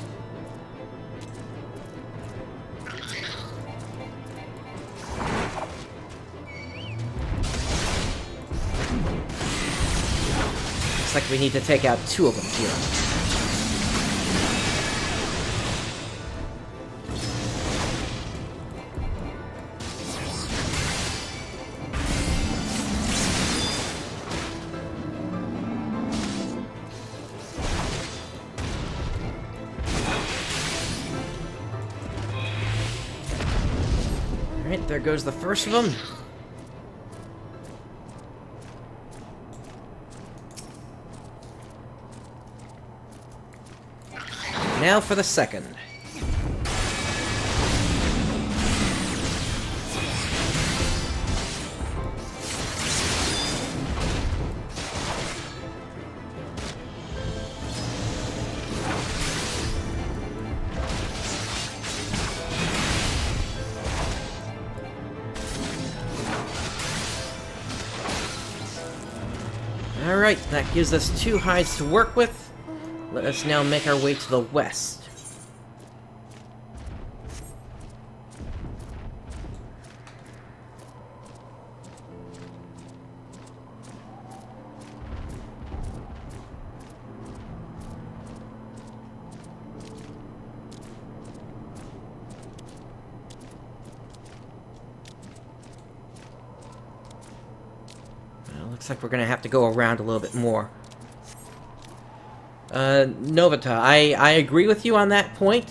Looks like we need to take out two of them here. Alright, there goes the first of them. Now for the second. Alright, that gives us 2 hides to work with. Let us now make our way to the west. Looks like we're gonna have to go around a little bit more. Novita, I agree with you on that point.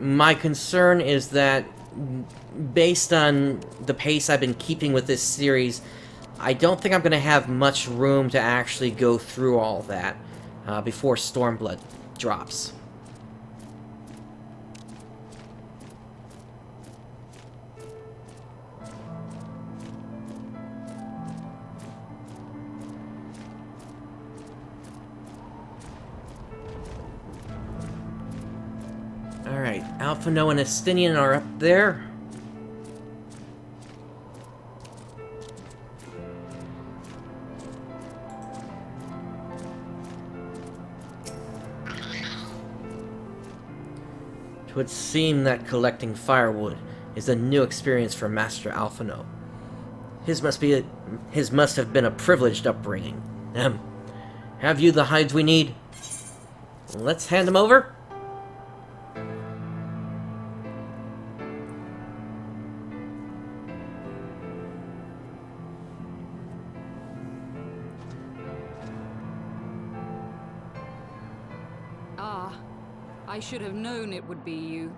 My concern is that, based on the pace I've been keeping with this series, I don't think I'm gonna have much room to actually go through all that before Stormblood drops. Alright, Alphinaud and Estinian are up there. It would seem that collecting firewood is a new experience for Master Alphinaud. His must have been a privileged upbringing. Have you the hides we need? Let's hand them over. I should have known it would be you.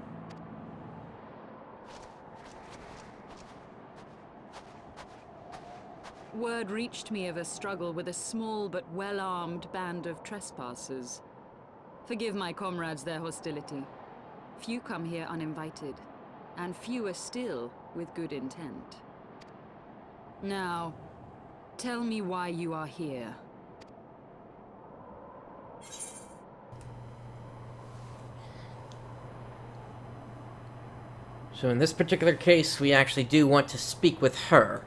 Word reached me of a struggle with a small but well-armed band of trespassers. Forgive my comrades their hostility. Few come here uninvited, and fewer still with good intent. Now, tell me why you are here. So in this particular case, we actually do want to speak with her.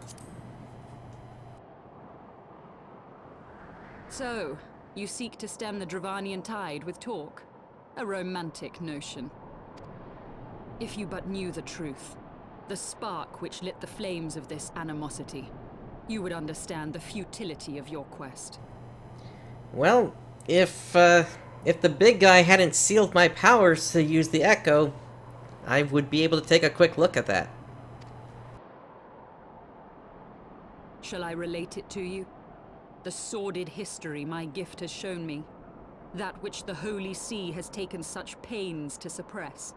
So, you seek to stem the Dravanian tide with talk? A romantic notion. If you but knew the truth, the spark which lit the flames of this animosity, you would understand the futility of your quest. Well, if the big guy hadn't sealed my powers to use the Echo, I would be able to take a quick look at that. Shall I relate it to you? The sordid history my gift has shown me. That which the Holy See has taken such pains to suppress.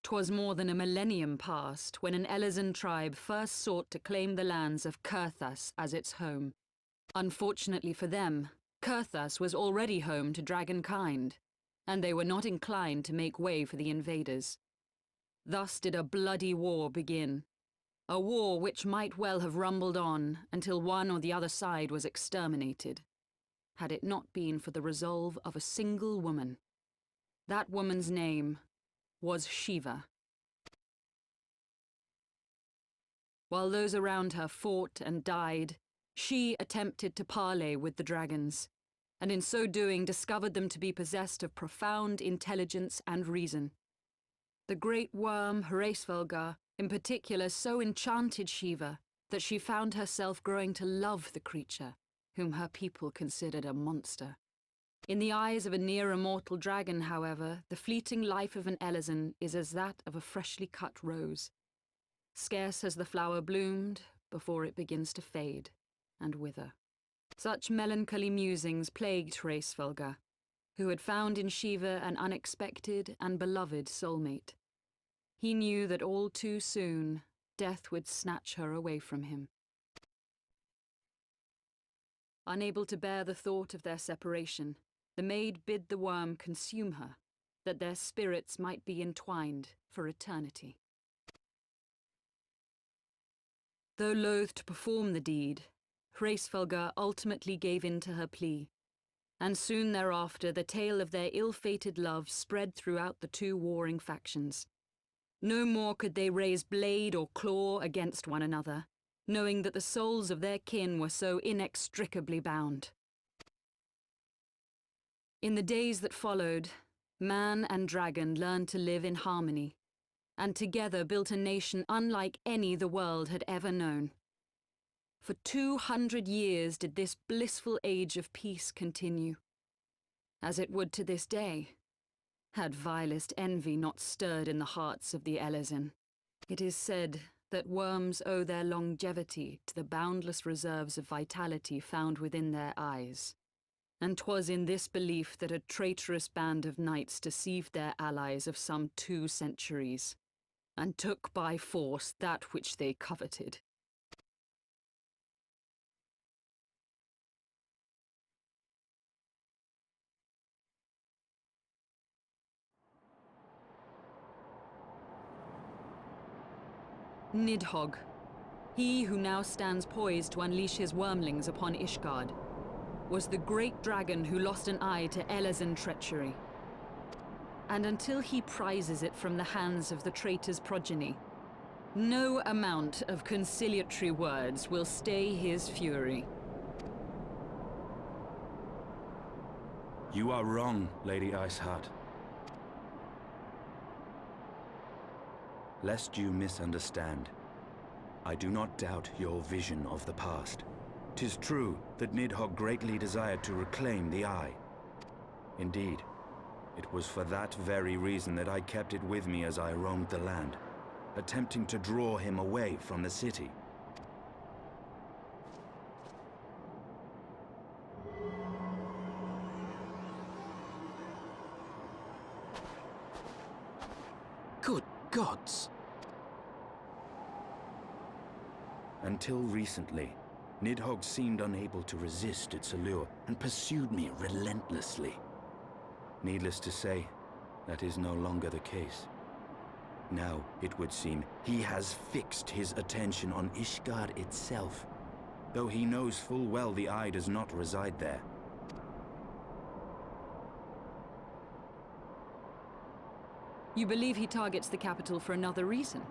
'Twas more than a millennium past when an Elezen tribe first sought to claim the lands of Kurthas as its home. Unfortunately for them, Kurthas was already home to dragonkind, and they were not inclined to make way for the invaders. Thus did a bloody war begin. A war which might well have rumbled on until one or the other side was exterminated, had it not been for the resolve of a single woman. That woman's name was Shiva. While those around her fought and died, she attempted to parley with the dragons, and in so doing discovered them to be possessed of profound intelligence and reason. The great worm Hraesvelgar, in particular, so enchanted Shiva that she found herself growing to love the creature, whom her people considered a monster. In the eyes of a near-immortal dragon, however, the fleeting life of an Elezen is as that of a freshly cut rose. Scarce has the flower bloomed before it begins to fade and wither. Such melancholy musings plagued Hraesvelgar, who had found in Shiva an unexpected and beloved soulmate. He knew that all too soon, death would snatch her away from him. Unable to bear the thought of their separation, the maid bid the worm consume her, that their spirits might be entwined for eternity. Though loath to perform the deed, Hraesvelgar ultimately gave in to her plea, and soon thereafter the tale of their ill-fated love spread throughout the two warring factions. No more could they raise blade or claw against one another, knowing that the souls of their kin were so inextricably bound. In the days that followed, man and dragon learned to live in harmony, and together built a nation unlike any the world had ever known. For 200 years did this blissful age of peace continue, as it would to this day, had vilest envy not stirred in the hearts of the Elezen. It is said that worms owe their longevity to the boundless reserves of vitality found within their eyes. And 'twas in this belief that a traitorous band of knights deceived their allies of some 2 centuries, and took by force that which they coveted. Nidhogg, he who now stands poised to unleash his wormlings upon Ishgard, was the great dragon who lost an eye to Elezen treachery. And until he prizes it from the hands of the traitor's progeny, no amount of conciliatory words will stay his fury. You are wrong, Lady Iceheart. Lest you misunderstand, I do not doubt your vision of the past. 'Tis true that Nidhogg greatly desired to reclaim the Eye. Indeed, it was for that very reason that I kept it with me as I roamed the land, attempting to draw him away from the city. gods. Until recently, Nidhogg seemed unable to resist its allure and pursued me relentlessly. Needless to say, that is no longer the case. Now, it would seem, he has fixed his attention on Ishgard itself, though he knows full well the eye does not reside there. You believe he targets the capital for another reason?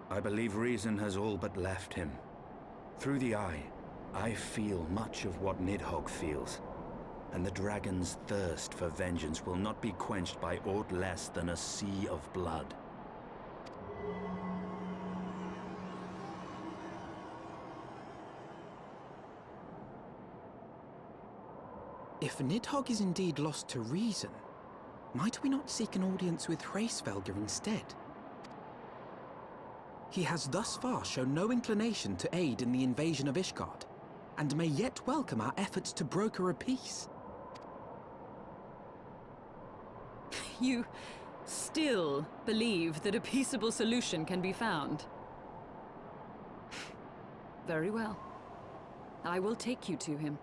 I believe reason has all but left him. Through the eye, I feel much of what Nidhogg feels. And the dragon's thirst for vengeance will not be quenched by aught less than a sea of blood. If Nidhogg is indeed lost to reason, might we not seek an audience with Hraesvelgr instead? He has thus far shown no inclination to aid in the invasion of Ishgard, and may yet welcome our efforts to broker a peace. You still believe that a peaceable solution can be found? Very well. I will take you to him.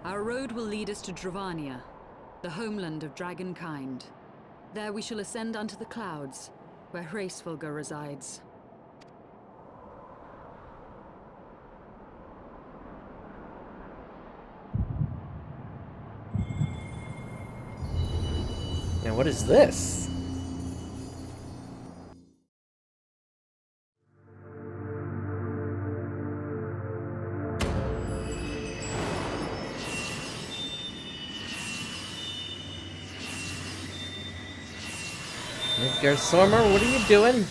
Our road will lead us to Dravania, the homeland of dragonkind. There we shall ascend unto the clouds, where Hraesvelgr resides. Now what is this? Midgar Sormer, what are you doing?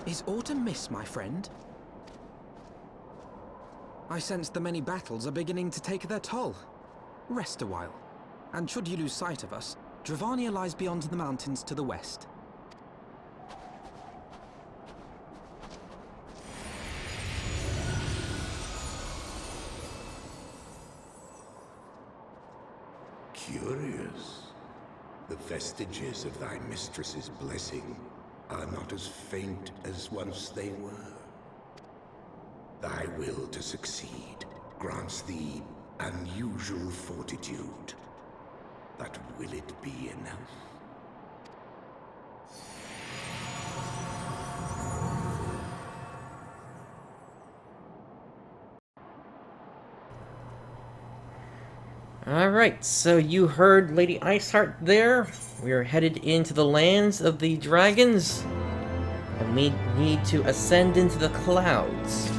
Is autumn mist, my friend? I sense the many battles are beginning to take their toll. Rest a while, and should you lose sight of us, Dravania lies beyond the mountains to the west. Curious. The vestiges of thy mistress's blessing are not as faint as once they were. Thy will to succeed grants thee unusual fortitude. But will it be enough? Alright, so you heard Lady Iceheart there. We are headed into the lands of the dragons. And we need to ascend into the clouds.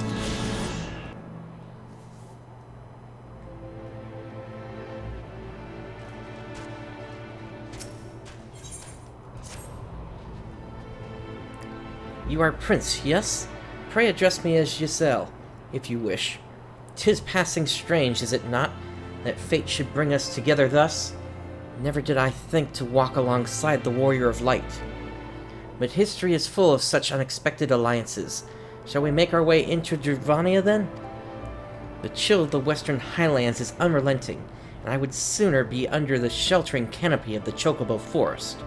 You are Prince, yes? Pray address me as Giselle, if you wish. 'Tis passing strange, is it not, that fate should bring us together thus? Never did I think to walk alongside the Warrior of Light. But history is full of such unexpected alliances. Shall we make our way into Dravania, then? The chill of the western highlands is unrelenting, and I would sooner be under the sheltering canopy of the Chocobo Forest.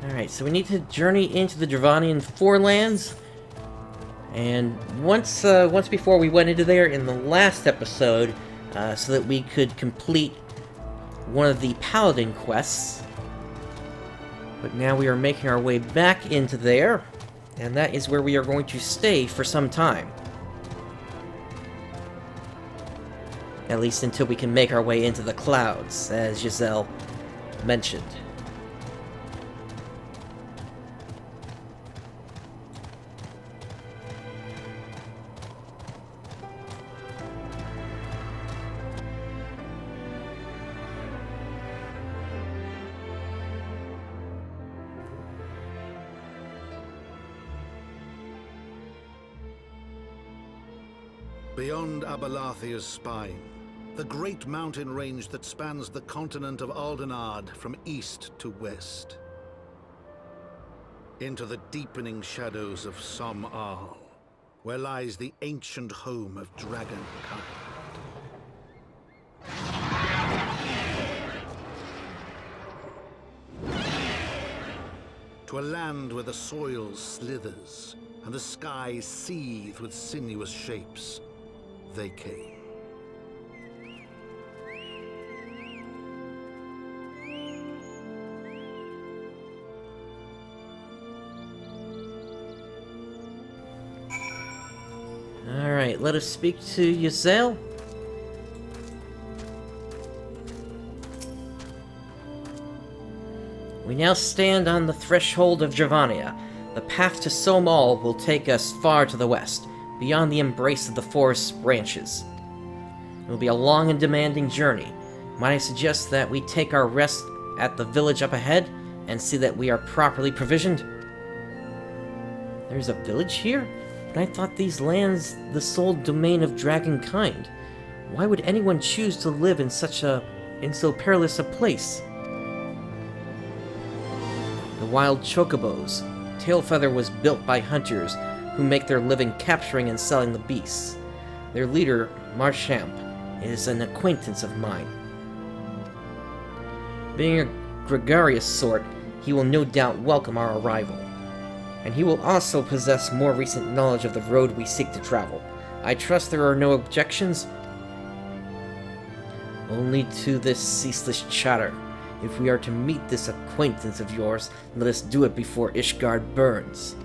Alright, so we need to journey into the Dravanian Forelands. And once before we went into there in the last episode, so that we could complete one of the Paladin quests. But now we are making our way back into there, and that is where we are going to stay for some time. At least until we can make our way into the clouds, as Giselle mentioned. Beyond Abalathia's spine, the great mountain range that spans the continent of Aldenard from east to west. Into the deepening shadows of Som-Al, where lies the ancient home of dragonkind. To a land where the soil slithers and the skies seethe with sinuous shapes, they came. Alright, let us speak to Ysel. We now stand on the threshold of Dravania. The path to Som-Al will take us far to the west, beyond the embrace of the forest's branches. It will be a long and demanding journey. Might I suggest that we take our rest at the village up ahead, and see that we are properly provisioned? There's a village here? But I thought these lands the sole domain of dragonkind. Why would anyone choose to live in so perilous a place? The wild chocobos. Tailfeather was built by hunters who make their living capturing and selling the beasts. Their leader, Marchamp, is an acquaintance of mine. Being a gregarious sort, he will no doubt welcome our arrival. And he will also possess more recent knowledge of the road we seek to travel. I trust there are no objections? Only to this ceaseless chatter. If we are to meet this acquaintance of yours, let us do it before Ishgard burns.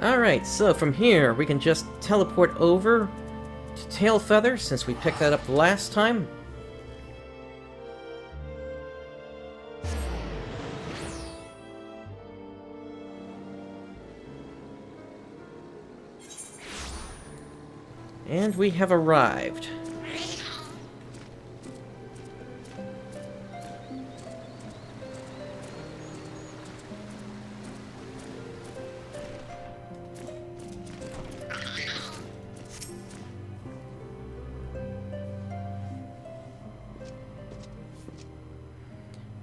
Alright, so from here, we can just teleport over to Tailfeather, since we picked that up last time. And we have arrived.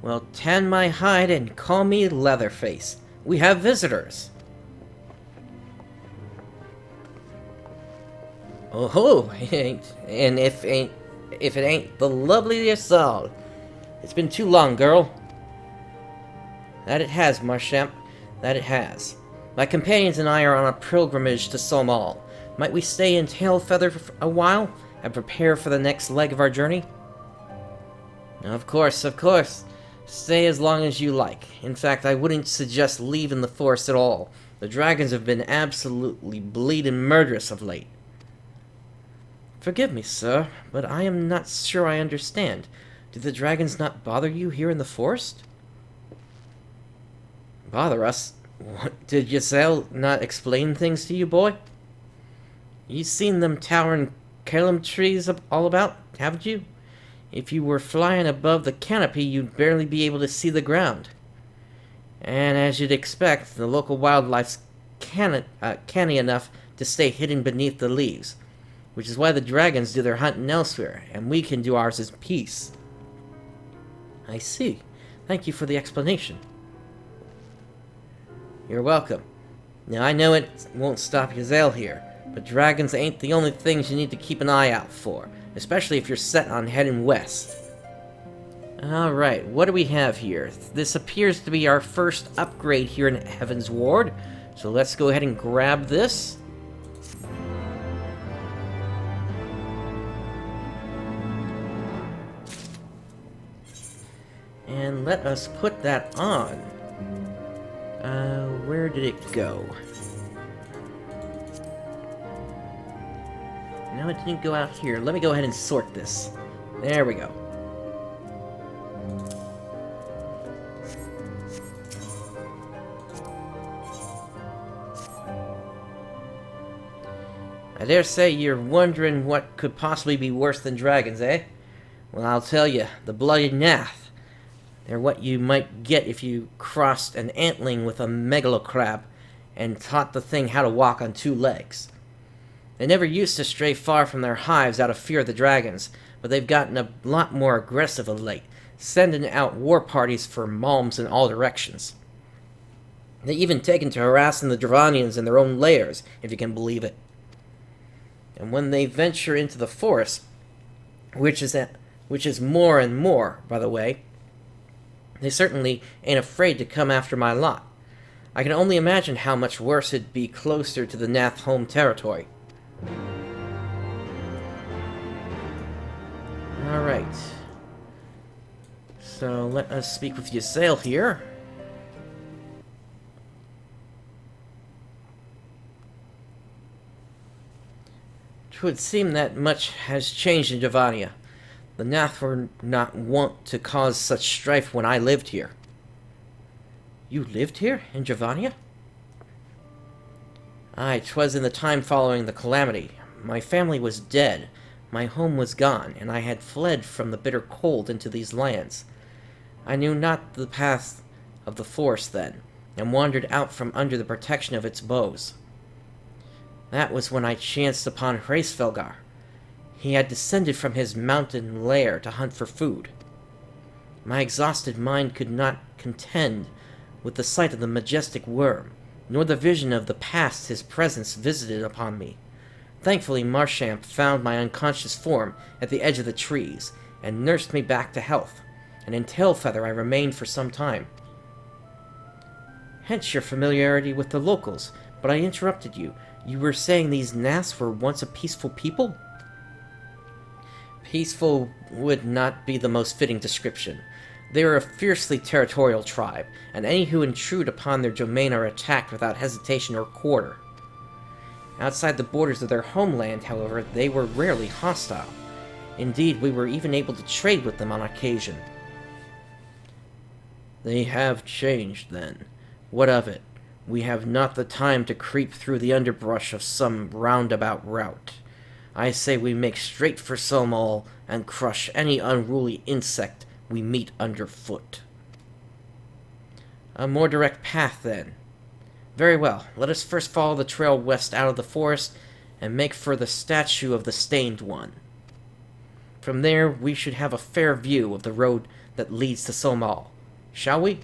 Well, tan my hide and call me Leatherface. We have visitors. Oh, and if it ain't the loveliest all. It's been too long, girl. That it has, Marchamp. That it has. My companions and I are on a pilgrimage to Som-Al. Might we stay in Tailfeather for a while and prepare for the next leg of our journey? Of course, of course. Stay as long as you like. In fact, I wouldn't suggest leaving the forest at all. The dragons have been absolutely bleeding murderous of late. Forgive me, sir, but I am not sure I understand. Do the dragons not bother you here in the forest? Bother us? What, did Ysel not explain things to you, boy? You've seen them towering calam trees all about, haven't you? If you were flying above the canopy, you'd barely be able to see the ground. And as you'd expect, the local wildlife's canny enough to stay hidden beneath the leaves. Which is why the dragons do their hunting elsewhere, and we can do ours in peace. I see. Thank you for the explanation. You're welcome. Now, I know it won't stop Ysel here, but dragons ain't the only things you need to keep an eye out for, especially if you're set on heading west. Alright, what do we have here? This appears to be our first upgrade here in Heavensward, so let's go ahead and grab this. And let us put that on. Where did it go? No, it didn't go out here. Let me go ahead and sort this. There we go. I dare say you're wondering what could possibly be worse than dragons, eh? Well, I'll tell you, the Bloody Nath. They're what you might get if you crossed an antling with a megalocrab and taught the thing how to walk on 2 legs. They never used to stray far from their hives out of fear of the dragons, but they've gotten a lot more aggressive of late, sending out war parties for malms in all directions. They even taken to harassing the Dravanians in their own lairs, if you can believe it. And when they venture into the forest, which is more and more, by the way, they certainly ain't afraid to come after my lot. I can only imagine how much worse it'd be closer to the Nath home territory. Alright. So let us speak with Ysayle here. It would seem that much has changed in Dravania. The Nath were not wont to cause such strife when I lived here. You lived here, in Dravania? Aye, 'twas in the time following the calamity. My family was dead, my home was gone, and I had fled from the bitter cold into these lands. I knew not the path of the forest then, and wandered out from under the protection of its boughs. That was when I chanced upon Hraesvelgar. He had descended from his mountain lair to hunt for food. My exhausted mind could not contend with the sight of the majestic worm, nor the vision of the past his presence visited upon me. Thankfully, Marchamp found my unconscious form at the edge of the trees, and nursed me back to health, and in Tailfeather I remained for some time. Hence your familiarity with the locals, but I interrupted you. You were saying these Naths were once a peaceful people? Peaceful would not be the most fitting description. They are a fiercely territorial tribe, and any who intrude upon their domain are attacked without hesitation or quarter. Outside the borders of their homeland, however, they were rarely hostile. Indeed, we were even able to trade with them on occasion. They have changed, then. What of it? We have not the time to creep through the underbrush of some roundabout route. I say we make straight for Somal and crush any unruly insect we meet underfoot. A more direct path, then. Very well, let us first follow the trail west out of the forest and make for the statue of the Stained One. From there, we should have a fair view of the road that leads to Somal. Shall we?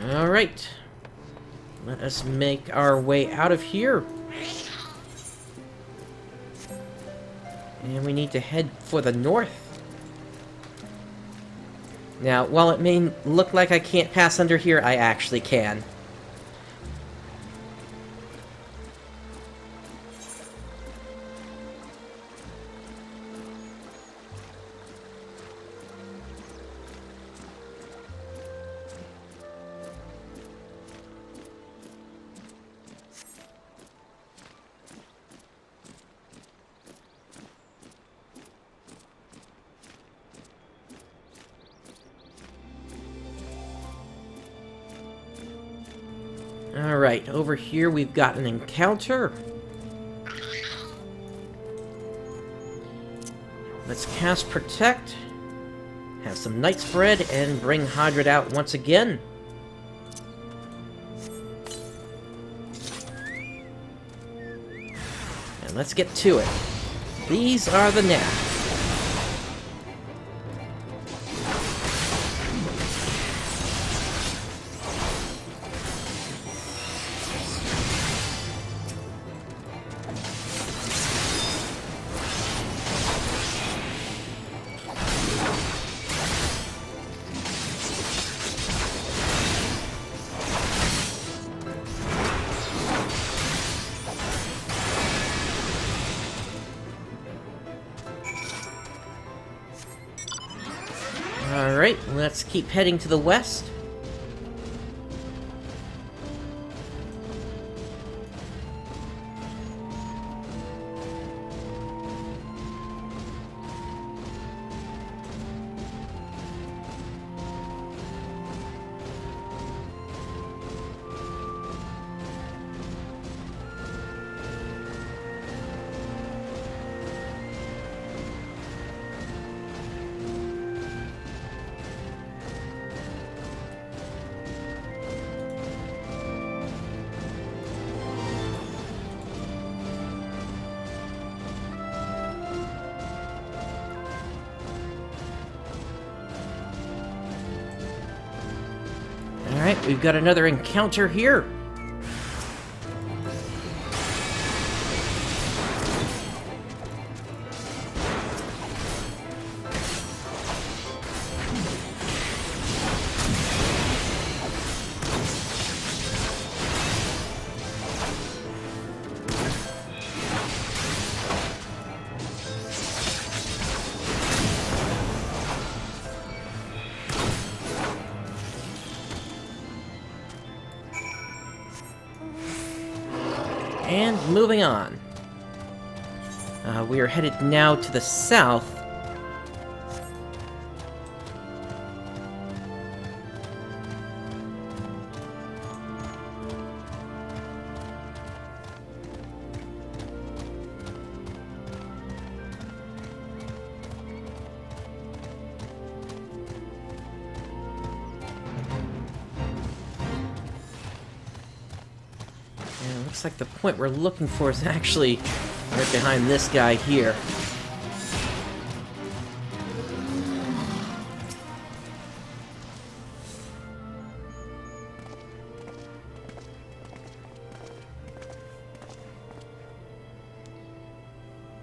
Alright. Let us make our way out of here. And we need to head for the north. Now, while it may look like I can't pass under here, I actually can. Alright, over here we've got an encounter. Let's cast Protect, have some Night's Bread, and bring Hadred out once again. And let's get to it. These are the Nath. Alright, let's keep heading to the west. Alright, we've got another encounter here. And moving on. We are headed now to the south. And it looks like the point we're looking for is actually right behind this guy here.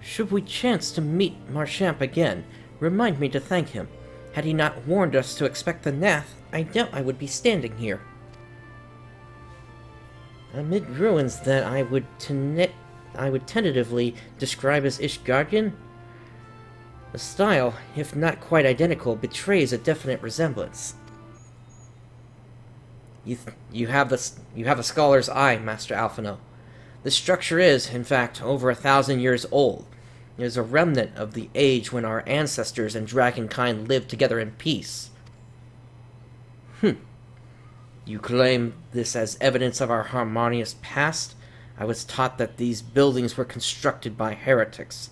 Should we chance to meet Marchamp again, remind me to thank him. Had he not warned us to expect the Nath, I doubt I would be standing here. Amid ruins that I would tentatively describe as Ishgardian, the style, if not quite identical, betrays a definite resemblance. You have a scholar's eye, Master Alphinaud. The structure is, in fact, over 1,000 years old. It is a remnant of the age when our ancestors and dragonkind lived together in peace. You claim this as evidence of our harmonious past? I was taught that these buildings were constructed by heretics,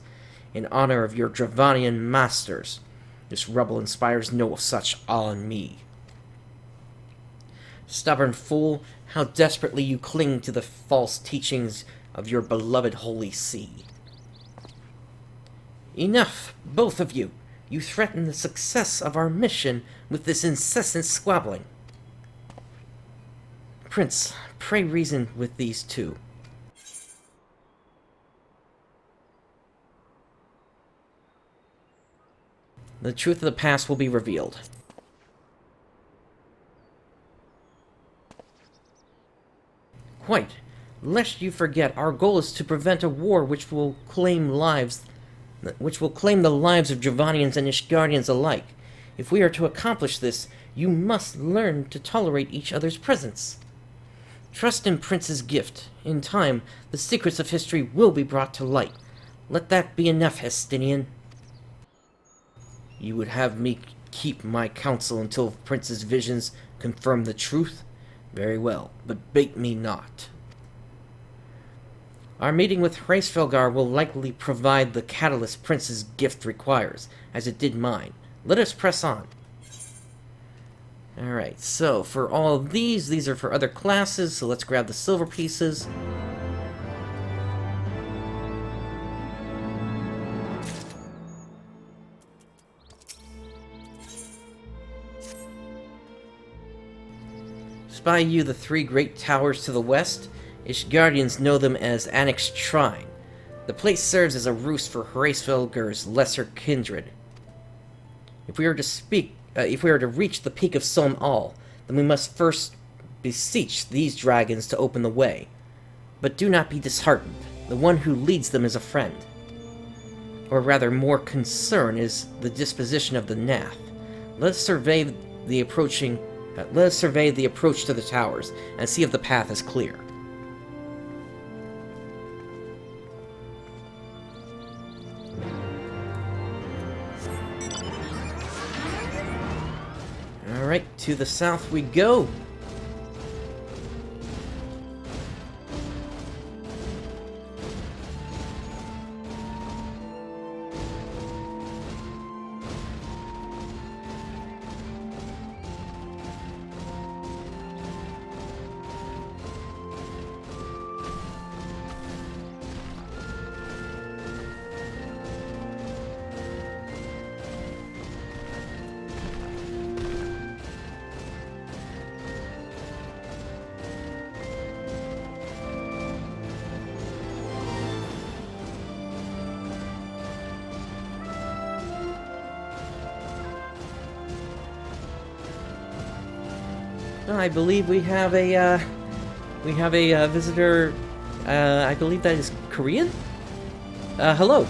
in honor of your Dravanian masters. This rubble inspires no such awe in me. Stubborn fool, how desperately you cling to the false teachings of your beloved Holy See. Enough, both of you. You threaten the success of our mission with this incessant squabbling. Prince, pray reason with these two. The truth of the past will be revealed. Quite. Lest you forget, our goal is to prevent a war which will claim the lives of Dravanians and Ishgardians alike. If we are to accomplish this, you must learn to tolerate each other's presence. Trust in Prince's gift. In time, the secrets of history will be brought to light. Let that be enough, Hestinian. You would have me keep my counsel until Prince's visions confirm the truth? Very well, but bait me not. Our meeting with Hraesvelgar will likely provide the catalyst Prince's gift requires, as it did mine. Let us press on. Alright, so for all of these are for other classes, so let's grab the silver pieces. Spy you the 3 great towers to the west? Ishgardians know them as Annexed Shrine. The place serves as a roost for Hraesvelgar's lesser kindred. If we are to reach the peak of Som Al, then we must first beseech these dragons to open the way. But do not be disheartened. The one who leads them is a friend. Or rather, more concern is the disposition of the Nath. Let us survey the approach to the towers, and see if the path is clear. Alright, to the south we go. Oh, I believe we have a visitor. I believe that is Korean. Hello.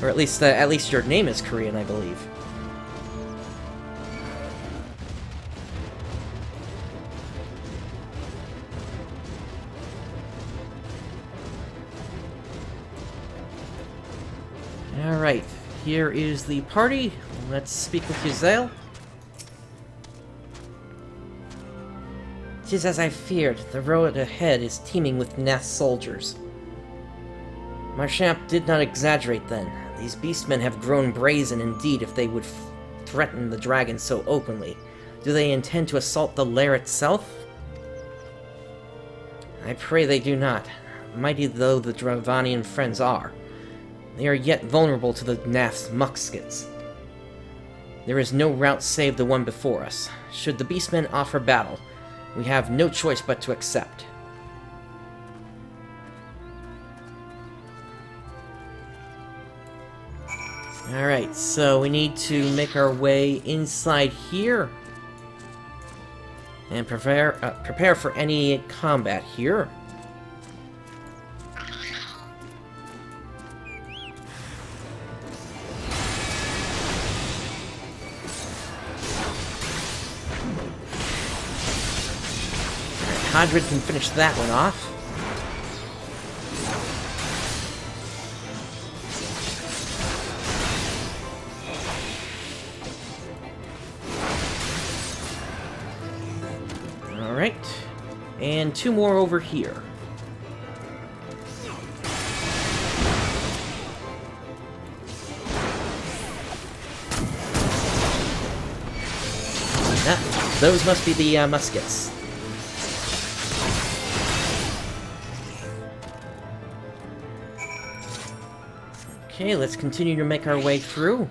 Or at least your name is Korean, I believe. Alright, here is the party. Let's speak with Giselle. "'Tis as I feared. The road ahead is teeming with Nath soldiers." Marchamp did not exaggerate then. These beastmen have grown brazen indeed if they would threaten the dragon so openly. Do they intend to assault the lair itself? I pray they do not, mighty though the Dravanian friends are. They are yet vulnerable to the Nath's muskets. There is no route save the one before us. Should the beastmen offer battle, we have no choice but to accept. Alright, so we need to make our way inside here. And prepare for any combat here. Hadrid can finish that one off. Alright. And two more over here. Those must be the muskets. Okay, let's continue to make our way through.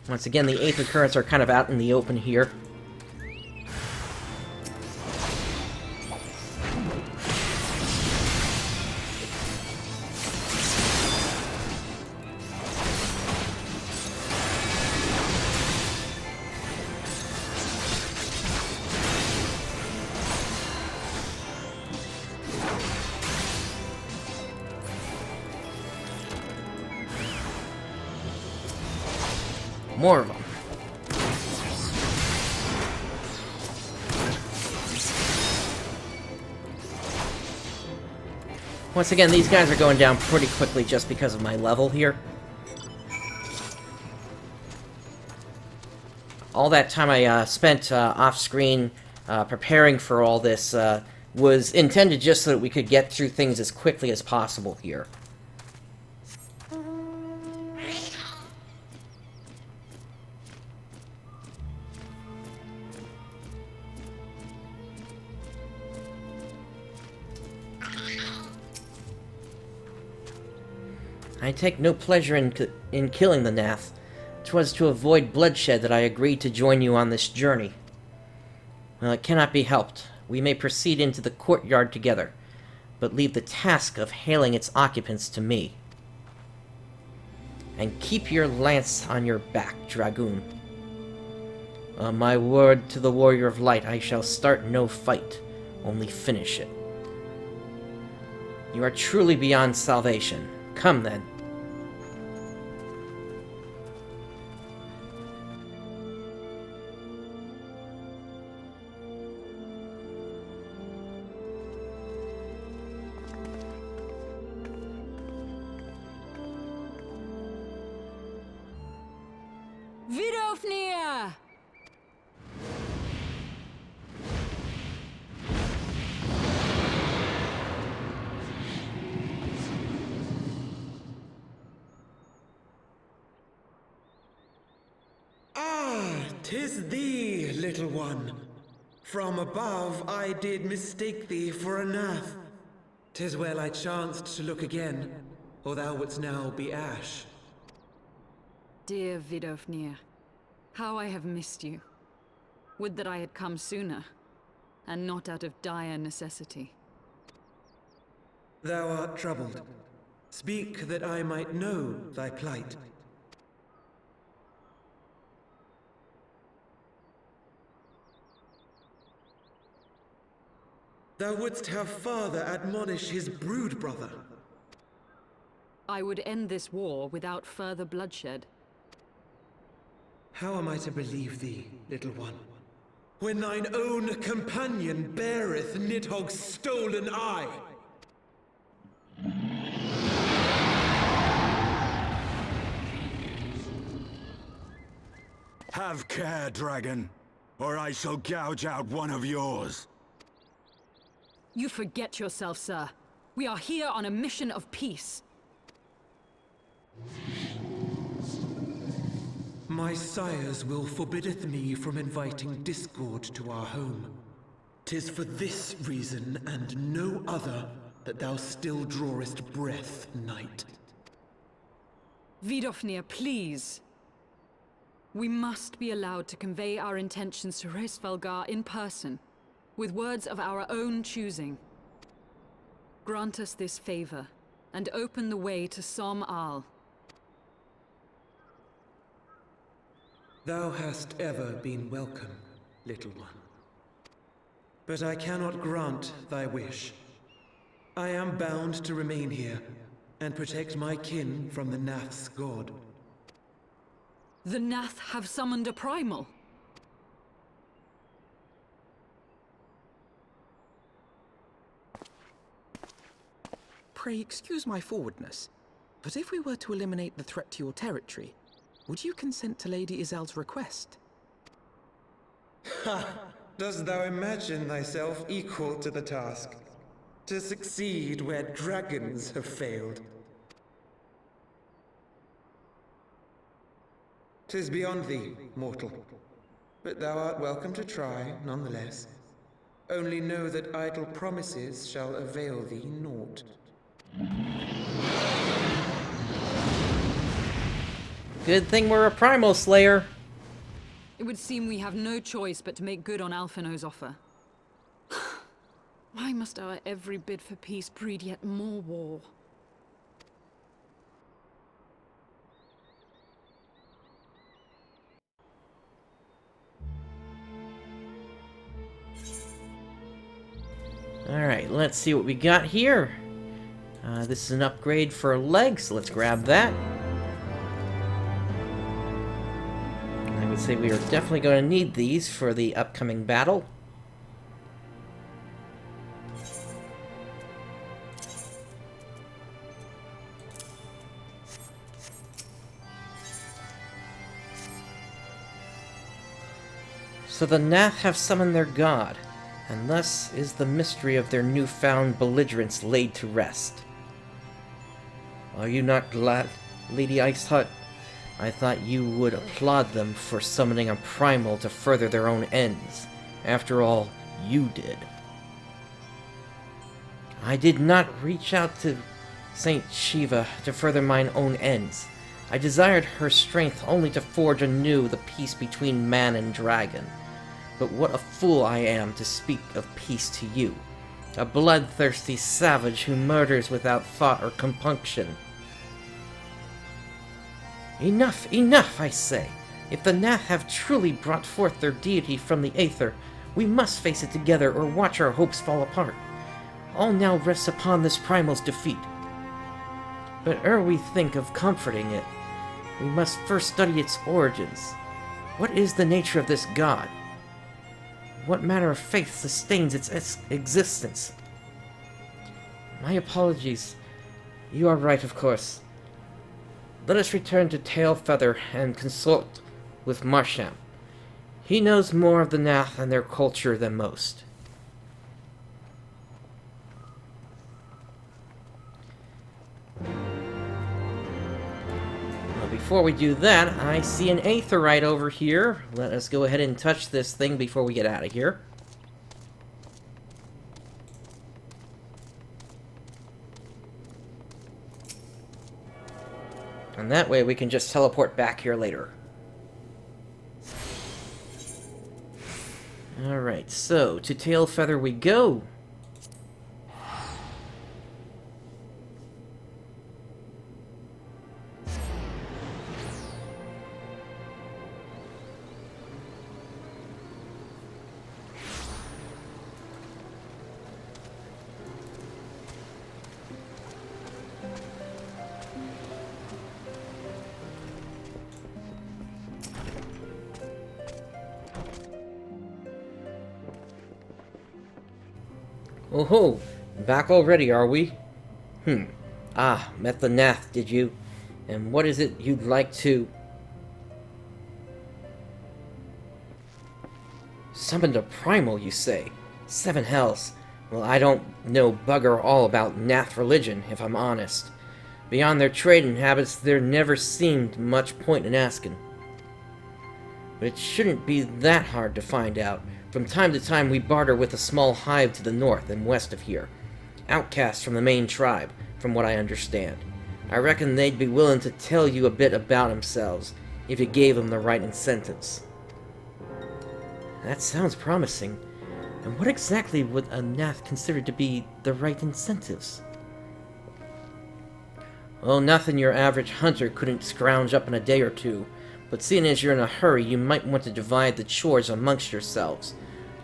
Once again, the Aether Currents are kind of out in the open here. More of them. Once again, these guys are going down pretty quickly just because of my level here. All that time I spent off-screen preparing for all this was intended just so that we could get through things as quickly as possible here. I take no pleasure in killing the Nath. 'Twas to avoid bloodshed that I agreed to join you on this journey. Well, it cannot be helped. We may proceed into the courtyard together, but leave the task of hailing its occupants to me. And keep your lance on your back, Dragoon. My word to the Warrior of Light, I shall start no fight, only finish it. You are truly beyond salvation. Come then. Vidofnir! Ah, 'tis thee, little one. From above I did mistake thee for a Nath. 'Tis well I chanced to look again, or thou wouldst now be ash. Dear Vidofnir, how I have missed you. Would that I had come sooner, and not out of dire necessity. Thou art troubled. Speak that I might know thy plight. Thou wouldst have father admonish his brood brother. I would end this war without further bloodshed. How am I to believe thee, little one, when thine own companion beareth Nidhogg's stolen eye? Have care, dragon, or I shall gouge out one of yours. You forget yourself, sir. We are here on a mission of peace. My sire's will forbiddeth me from inviting discord to our home. 'Tis for this reason and no other that thou still drawest breath, knight. Vidofnir, please. We must be allowed to convey our intentions to Hrisvalgar in person, with words of our own choosing. Grant us this favor, and open the way to Som Al. Thou hast ever been welcome, little one. But I cannot grant thy wish. I am bound to remain here, and protect my kin from the Nath's god. The Nath have summoned a primal. Pray excuse my forwardness, but if we were to eliminate the threat to your territory, would you consent to Lady Izel's request? Ha! Dost thou imagine thyself equal to the task? To succeed where dragons have failed? 'Tis beyond thee, mortal. But thou art welcome to try, nonetheless. Only know that idle promises shall avail thee naught. Good thing we're a primal slayer. It would seem we have no choice but to make good on Alphinaud's offer. Why must our every bid for peace breed yet more war? Alright, let's see what we got here. This is an upgrade for legs, so let's grab that. I would say we are definitely going to need these for the upcoming battle. So the Nath have summoned their god, and thus is the mystery of their newfound belligerence laid to rest. Are you not glad, Lady Icehut? I thought you would applaud them for summoning a primal to further their own ends. After all, you did. I did not reach out to Saint Shiva to further mine own ends. I desired her strength only to forge anew the peace between man and dragon. But what a fool I am to speak of peace to you, a bloodthirsty savage who murders without thought or compunction. Enough, enough, I say. If the Nath have truly brought forth their deity from the Aether, we must face it together or watch our hopes fall apart. All now rests upon this primal's defeat. But ere we think of comforting it, we must first study its origins. What is the nature of this god? What manner of faith sustains its existence? My apologies. You are right, of course. Let us return to Tailfeather and consult with Marsham. He knows more of the Nath and their culture than most. Well, before we do that, I see an Aetherite over here. Let us go ahead and touch this thing before we get out of here. And that way we can just teleport back here later. Alright, so to Tailfeather we go. Oh ho! Back already, are we? Ah, met the Nath, did you? And what is it you'd like to... Summoned a primal, you say? 7 hells. Well, I don't know bugger all about Nath religion, if I'm honest. Beyond their trading habits, there never seemed much point in asking. But it shouldn't be that hard to find out. From time to time we barter with a small hive to the north and west of here. Outcasts from the main tribe, from what I understand. I reckon they'd be willing to tell you a bit about themselves, if you gave them the right incentives. That sounds promising. And what exactly would a Nath consider to be the right incentives? Well, nothing your average hunter couldn't scrounge up in a day or two. But seeing as you're in a hurry, you might want to divide the chores amongst yourselves.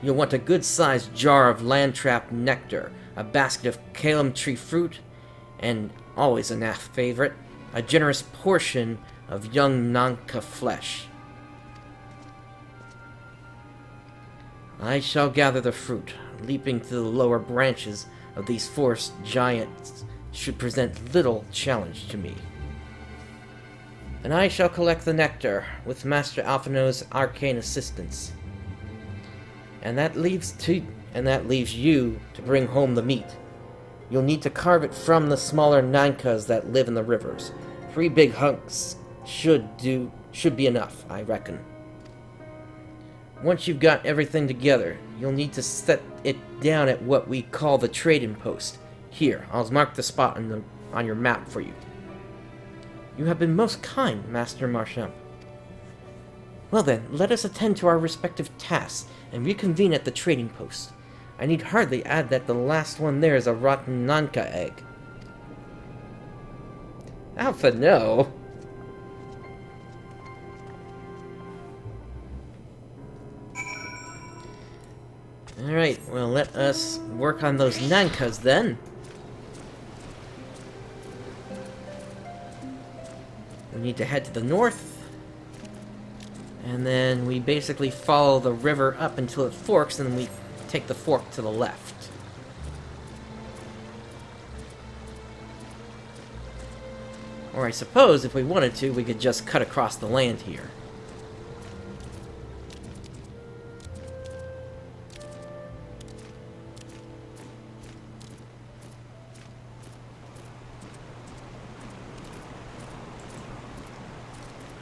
You'll want a good-sized jar of land-trapped nectar, a basket of Calum tree fruit, and, always a Nath favorite, a generous portion of young Nanka flesh. I shall gather the fruit. Leaping to the lower branches of these forest giants should present little challenge to me. And I shall collect the nectar, with Master Alphinaud's arcane assistance. And that leaves you to bring home the meat. You'll need to carve it from the smaller Nankas that live in the rivers. 3 big hunks should be enough, I reckon. Once you've got everything together, you'll need to set it down at what we call the trading post. Here, I'll mark the spot on your map for you. You have been most kind, Master Marchand. Well then, let us attend to our respective tasks and reconvene at the trading post. I need hardly add that the last one there is a rotten Nanka egg. Alphinaud? Alright, well let us work on those Nankas then. We need to head to the north, and then we basically follow the river up until it forks, and then we take the fork to the left. Or I suppose, if we wanted to, we could just cut across the land here.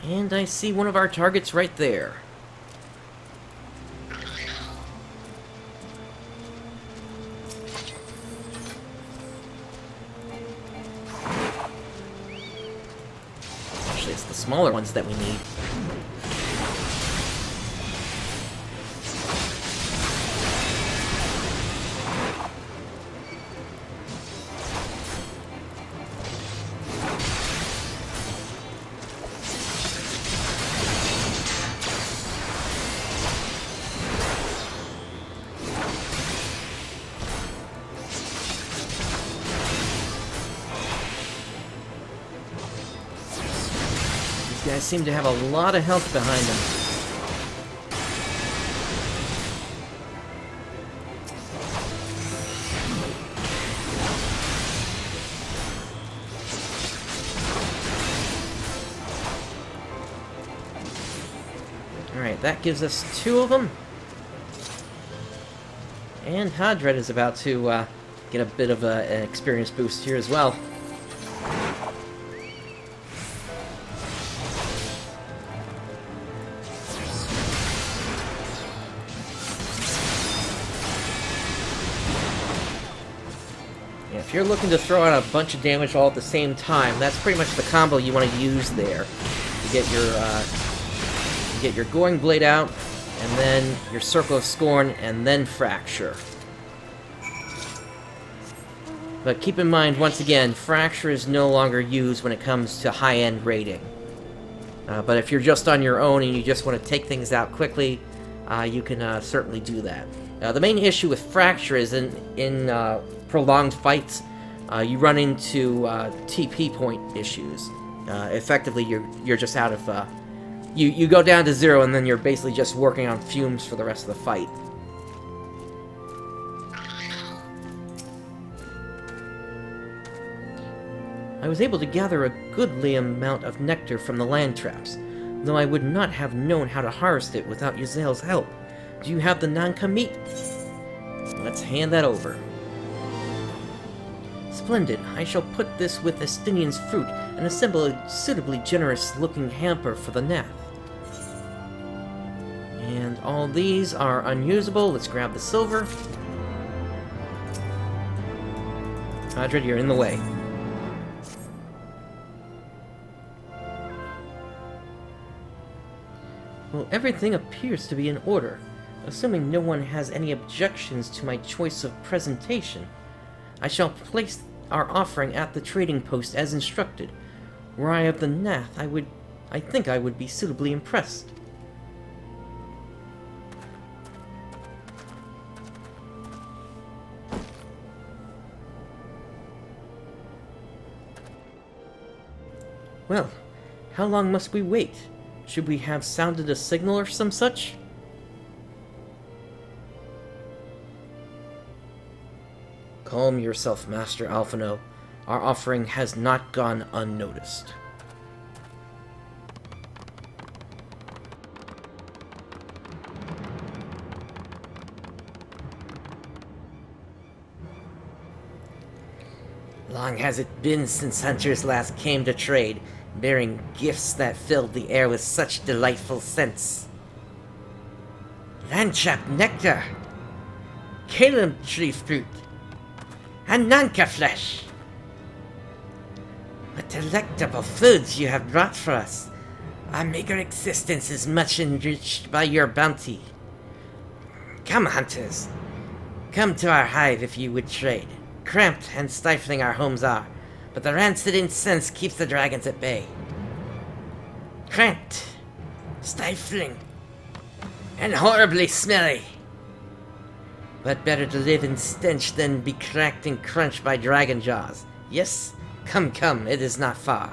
And I see one of our targets right there. Actually, it's the smaller ones that we need. These guys seem to have a lot of health behind them. Alright, that gives us 2 of them. And Hadred is about to get a bit of an experience boost here as well. Yeah, if you're looking to throw out a bunch of damage all at the same time, that's pretty much the combo you want to use there. You get your Goring Blade out, and then your Circle of Scorn, and then Fracture. But keep in mind, once again, Fracture is no longer used when it comes to high-end raiding. But if you're just on your own and you just want to take things out quickly, you can certainly do that. The main issue with Fracture is in prolonged fights, you run into TP point issues. Effectively, you're just out of... You go down to 0, and then you're basically just working on fumes for the rest of the fight. I was able to gather a goodly amount of nectar from the land traps, though I would not have known how to harvest it without Yuzel's help. Do you have the Nanka-meat? Let's hand that over. Splendid. I shall put this with Estinian's fruit and assemble a suitably generous-looking hamper for the Nath. And all these are unusable. Let's grab the silver. Hadrid, you're in the way. Well, everything appears to be in order, assuming no one has any objections to my choice of presentation. I shall place our offering at the trading post as instructed. Were I of the Nath, I think I would be suitably impressed. Well, how long must we wait? Should we have sounded a signal or some such? Calm yourself, Master Alphinaud. Our offering has not gone unnoticed. Long has it been since hunters last came to trade, bearing gifts that filled the air with such delightful scents. Landtrap nectar, Calum tree fruit, and Nanka flesh. What delectable foods you have brought for us. Our meager existence is much enriched by your bounty. Come, hunters. Come to our hive if you would trade. Cramped and stifling our homes are, but the rancid incense keeps the dragons at bay. Cramped, stifling, and horribly smelly. But better to live in stench than be cracked and crunched by dragon jaws. Yes? Come, come, it is not far.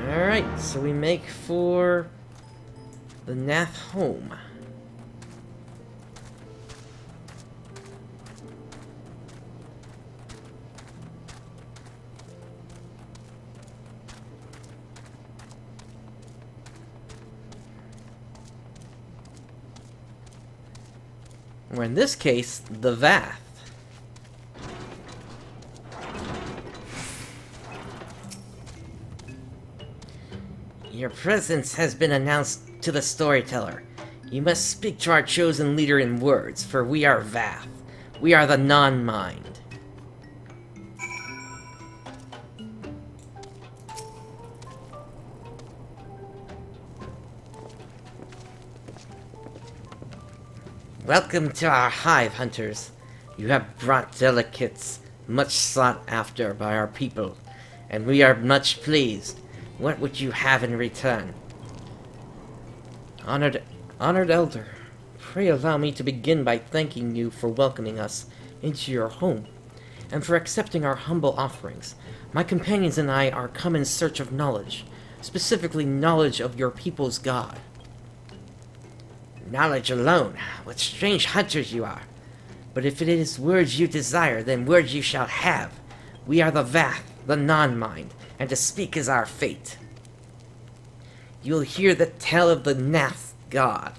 Alright, so we make for the Nath home. Or in this case, the Vath. Your presence has been announced to the storyteller. You must speak to our chosen leader in words, for we are Vath. We are the non-mind. Welcome to our hive, hunters. You have brought delicates much sought after by our people, and we are much pleased. What would you have in return? Honored Elder, pray allow me to begin by thanking you for welcoming us into your home, and for accepting our humble offerings. My companions and I are come in search of knowledge, specifically knowledge of your people's god. Knowledge alone? What strange hunters you are. But if it is words you desire, then words you shall have. We are the Vath, the non-mind, and to speak is our fate. You'll hear the tale of the Nath god,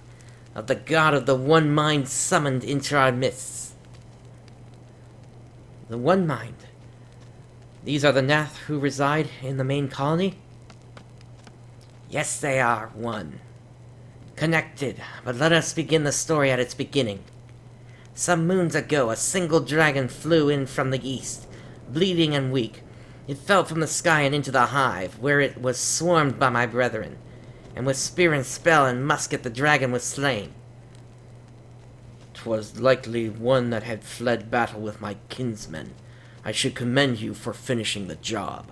of the god of the one mind summoned into our midst. The one mind. These are the Nath who reside in the main colony? Yes, they are one. Connected, but let us begin the story at its beginning. Some moons ago, a single dragon flew in from the east, bleeding and weak. It fell from the sky and into the hive, where it was swarmed by my brethren. And with spear and spell and musket the dragon was slain. 'Twas likely one that had fled battle with my kinsmen. I should commend you for finishing the job.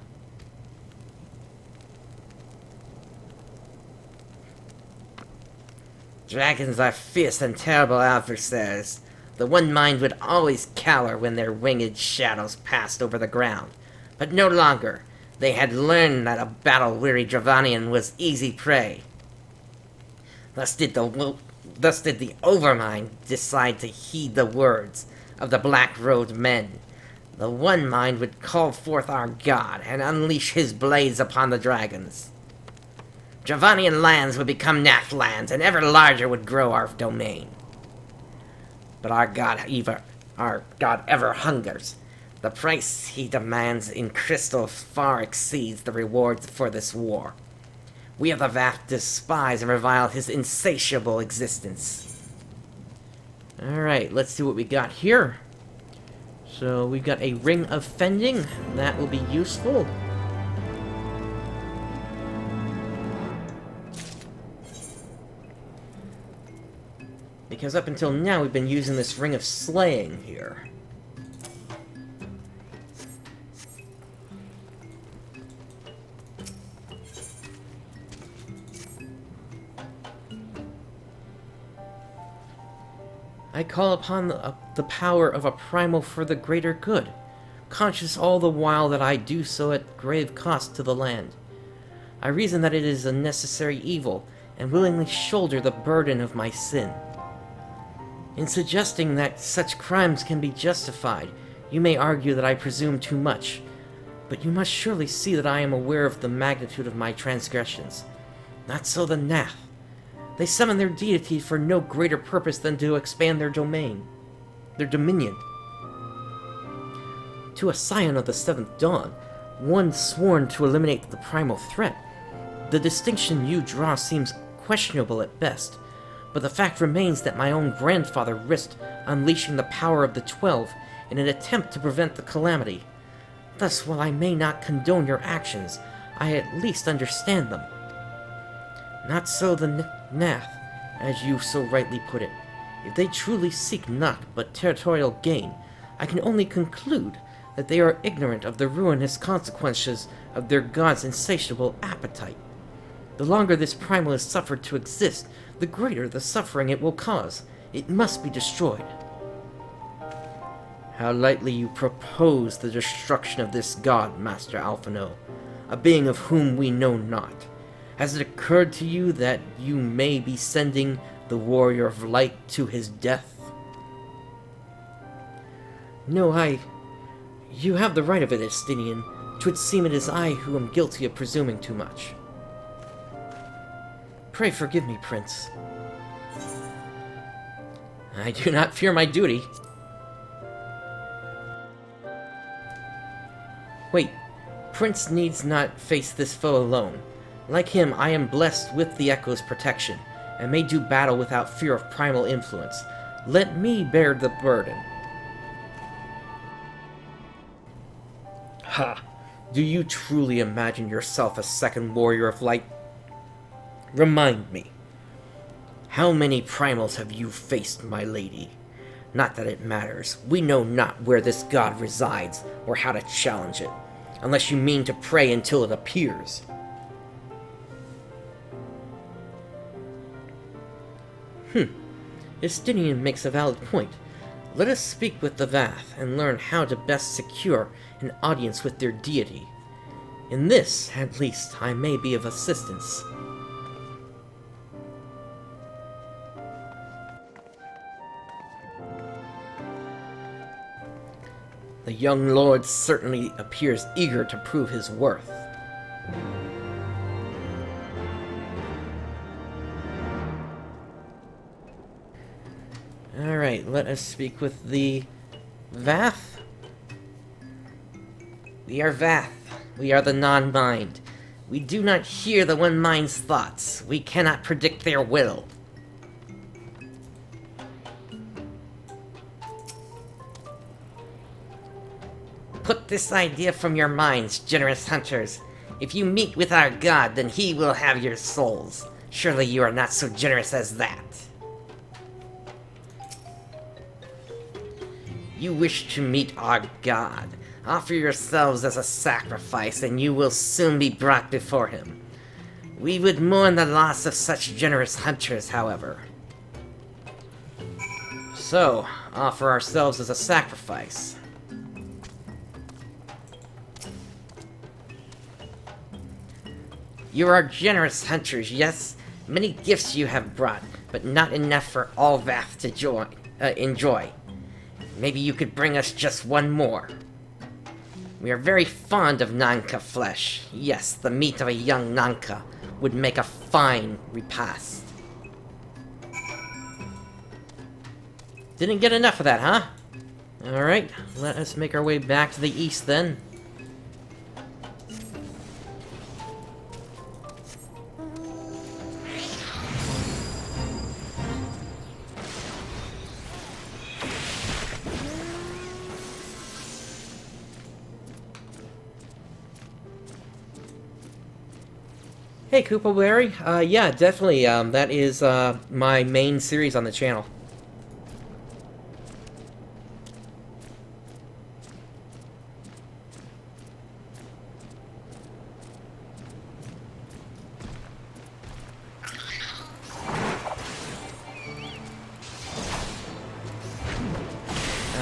Dragons are fierce and terrible adversaries. The one mind would always cower when their winged shadows passed over the ground. But no longer. They had learned that a battle-weary Dravanian was easy prey. Thus did the Overmind decide to heed the words of the black-robed men. The one mind would call forth our god and unleash his blades upon the dragons. Dravanian lands would become Nath lands, and ever larger would grow our domain. But our god ever hungers. The price he demands in crystal far exceeds the rewards for this war. We of the Vath despise and revile his insatiable existence. Alright, let's see what we got here. So, we've got a Ring of Fending. That will be useful. Because up until now, we've been using this Ring of Slaying here. I call upon the power of a primal for the greater good, conscious all the while that I do so at grave cost to the land. I reason that it is a necessary evil, and willingly shoulder the burden of my sin. In suggesting that such crimes can be justified, you may argue that I presume too much, but you must surely see that I am aware of the magnitude of my transgressions. Not so the Nath. They summon their deity for no greater purpose than to expand their dominion. To a scion of the Seventh Dawn, one sworn to eliminate the primal threat, the distinction you draw seems questionable at best, but the fact remains that my own grandfather risked unleashing the power of the 12 in an attempt to prevent the calamity. Thus, while I may not condone your actions, I at least understand them. Not so the Nath, as you so rightly put it. If they truly seek naught but territorial gain, I can only conclude that they are ignorant of the ruinous consequences of their god's insatiable appetite. The longer this primal is suffered to exist, the greater the suffering it will cause. It must be destroyed. How lightly you propose the destruction of this god, Master Alphinaud, a being of whom we know not. Has it occurred to you that you may be sending the Warrior of Light to his death? No, You have the right of it, Estinian. 'Twould seem it is I who am guilty of presuming too much. Pray forgive me, Prince. I do not fear my duty. Wait, Prince needs not face this foe alone. Like him, I am blessed with the Echo's protection, and may do battle without fear of primal influence. Let me bear the burden. Ha! Do you truly imagine yourself a second Warrior of Light? Remind me. How many primals have you faced, my lady? Not that it matters. We know not where this god resides, or how to challenge it, unless you mean to pray until it appears. Estinian makes a valid point. Let us speak with the Vath and learn how to best secure an audience with their deity. In this, at least, I may be of assistance. The young lord certainly appears eager to prove his worth. Alright, let us speak with the Vath. We are Vath. We are the non-mind. We do not hear the one mind's thoughts. We cannot predict their will. Put this idea from your minds, generous hunters. If you meet with our god, then he will have your souls. Surely you are not so generous as that. You wish to meet our god. Offer yourselves as a sacrifice, and you will soon be brought before him. We would mourn the loss of such generous hunters, however. So, offer ourselves as a sacrifice. You are generous hunters, yes? Many gifts you have brought, but not enough for all Vath to enjoy. Maybe you could bring us just one more. We are very fond of Nanka flesh. Yes, the meat of a young Nanka would make a fine repast. Didn't get enough of that, huh? Alright, let us make our way back to the east then. Hey, Koopaberry. Yeah, definitely, that is, my main series on the channel.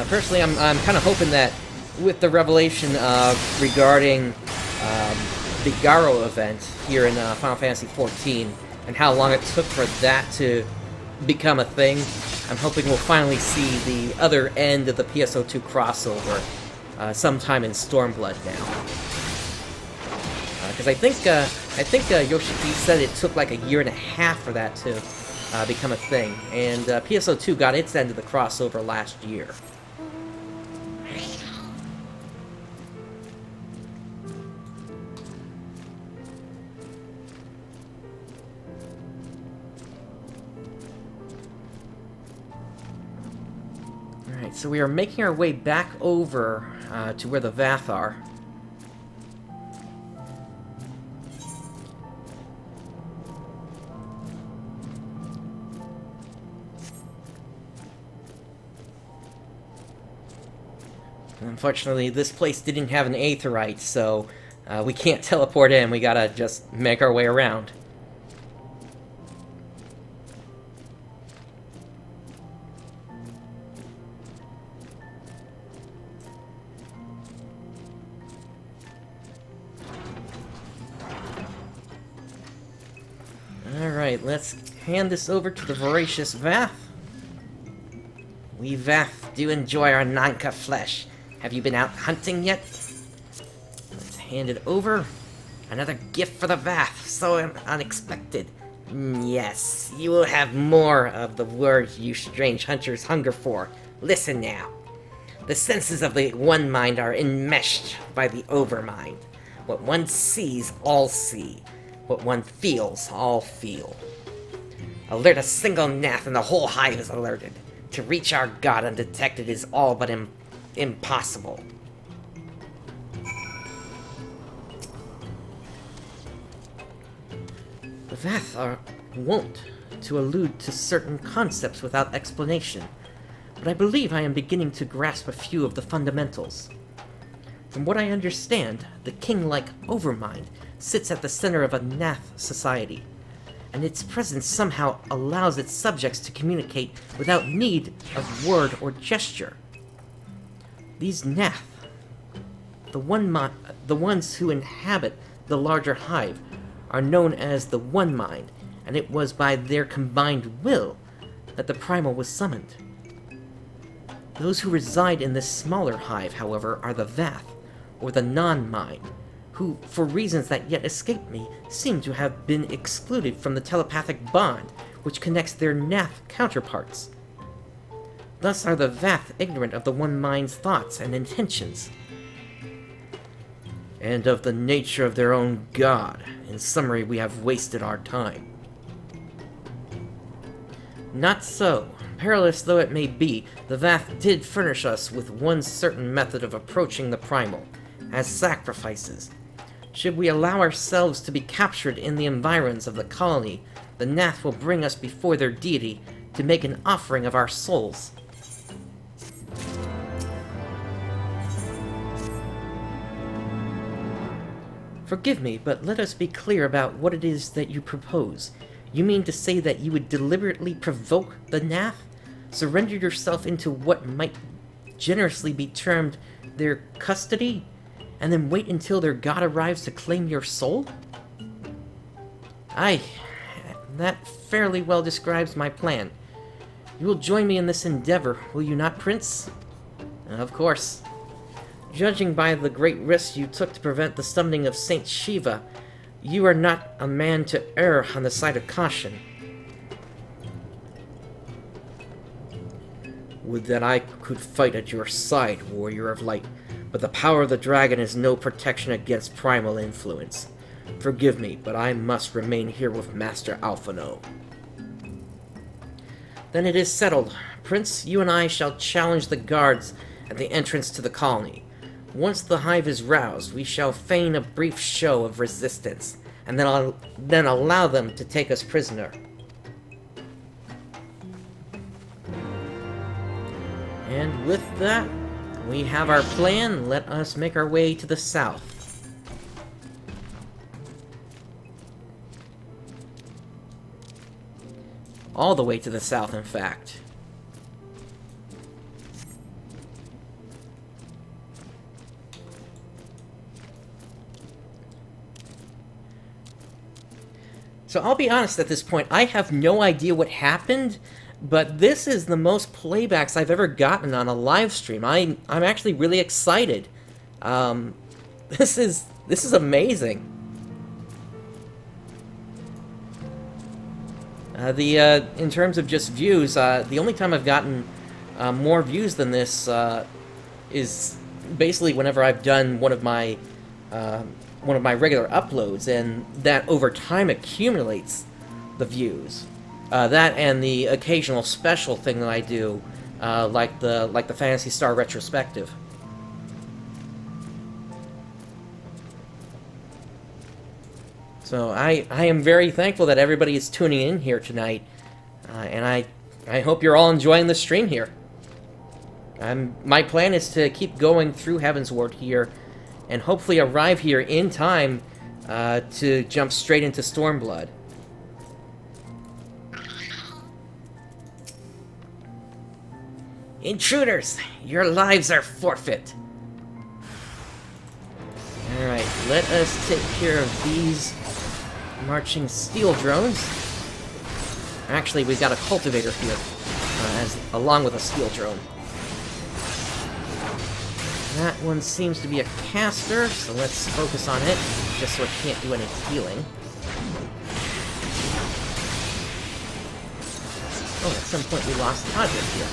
Personally, I'm kind of hoping that with the revelation regarding the Garo event here in Final Fantasy XIV and how long it took for that to become a thing, I'm hoping we'll finally see the other end of the PSO2 crossover sometime in Stormblood now. Because I think Yoshiki said it took like a year and a half for that to become a thing, and PSO2 got its end of the crossover last year. So we are making our way back over to where the Vath are. Unfortunately, this place didn't have an Aetheryte, so we can't teleport in. We gotta just make our way around. Alright, let's hand this over to the voracious Vath. We Vath do enjoy our Nanka flesh. Have you been out hunting yet? Let's hand it over. Another gift for the Vath, so unexpected. Yes, you will have more of the words you strange hunters hunger for. Listen now. The senses of the One Mind are enmeshed by the Overmind. What one sees, all see. What one feels, all feel. Alert a single Nath and the whole hive is alerted. To reach our god undetected is all but impossible. The Vath are wont to allude to certain concepts without explanation, but I believe I am beginning to grasp a few of the fundamentals. From what I understand, the king-like Overmind sits at the center of a Nath society, and its presence somehow allows its subjects to communicate without need of word or gesture. These Nath, the ones who inhabit the larger hive, are known as the One Mind, and it was by their combined will that the Primal was summoned. Those who reside in this smaller hive, however, are the Vath, or the Non-Mind, who, for reasons that yet escape me, seem to have been excluded from the telepathic bond which connects their Nath counterparts. Thus are the Vath ignorant of the One Mind's thoughts and intentions, and of the nature of their own god. In summary, we have wasted our time. Not so. perilous though it may be, the Vath did furnish us with one certain method of approaching the Primal, as sacrifices. Should we allow ourselves to be captured in the environs of the colony, the Nath will bring us before their deity to make an offering of our souls. Forgive me, but let us be clear about what it is that you propose. You mean to say that you would deliberately provoke the Nath? Surrender yourself into what might generously be termed their custody? And then wait until their god arrives to claim your soul? Aye, that fairly well describes my plan. You will join me in this endeavor, will you not, Prince? Of course. Judging by the great risks you took to prevent the summoning of Saint Shiva, you are not a man to err on the side of caution. Would that I could fight at your side, Warrior of Light, but the power of the dragon is no protection against primal influence. Forgive me, but I must remain here with Master Alphinaud. Then it is settled. Prince, you and I shall challenge the guards at the entrance to the colony. Once the hive is roused, we shall feign a brief show of resistance, and then allow them to take us prisoner. And with that, we have our plan. Let us make our way to the south. All the way to the south, in fact. So I'll be honest at this point, I have no idea what happened, but this is the most playbacks I've ever gotten on a live stream. I'm actually really excited. This is amazing. In terms of just views, the only time I've gotten more views than this is basically whenever I've done one of my regular uploads, and that over time accumulates the views. That and the occasional special thing that I do, like the Phantasy Star retrospective. So I am very thankful that everybody is tuning in here tonight, and I hope you're all enjoying the stream here. My plan is to keep going through Heavensward here, and hopefully arrive here in time to jump straight into Stormblood. Intruders, your lives are forfeit. Alright, let us take care of these marching steel drones. Actually, we've got a cultivator here, along with a steel drone. That one seems to be a caster, so let's focus on it, just so it can't do any healing. Oh, at some point we lost Todrick here.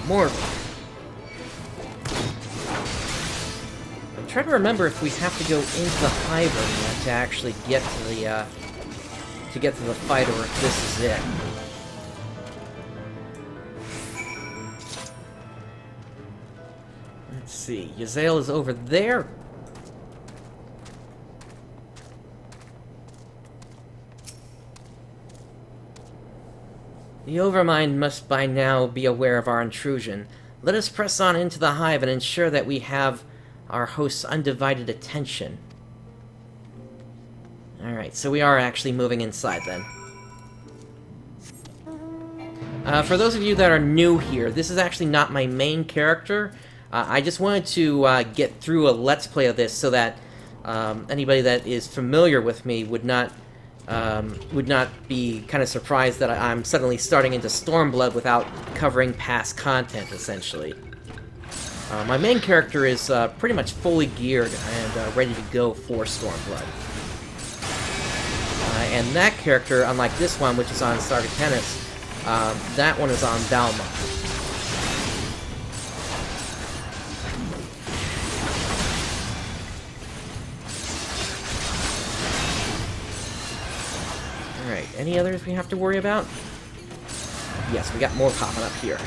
More. I'm trying to remember if we have to go into the hive arena to actually get to the fight, or if this is it. Let's see. Yazael is over there. The Overmind must by now be aware of our intrusion. Let us press on into the hive and ensure that we have our host's undivided attention. Alright, so we are actually moving inside then. For those of you that are new here, this is actually not my main character. I just wanted to get through a Let's Play of this so that anybody that is familiar with me would not be kind of surprised that I'm suddenly starting into Stormblood without covering past content, essentially. My main character is pretty much fully geared and ready to go for Stormblood. And that character, unlike this one, which is on Sargatanis, That one is on Balma. Alright, any others we have to worry about? Yes, we got more popping up here.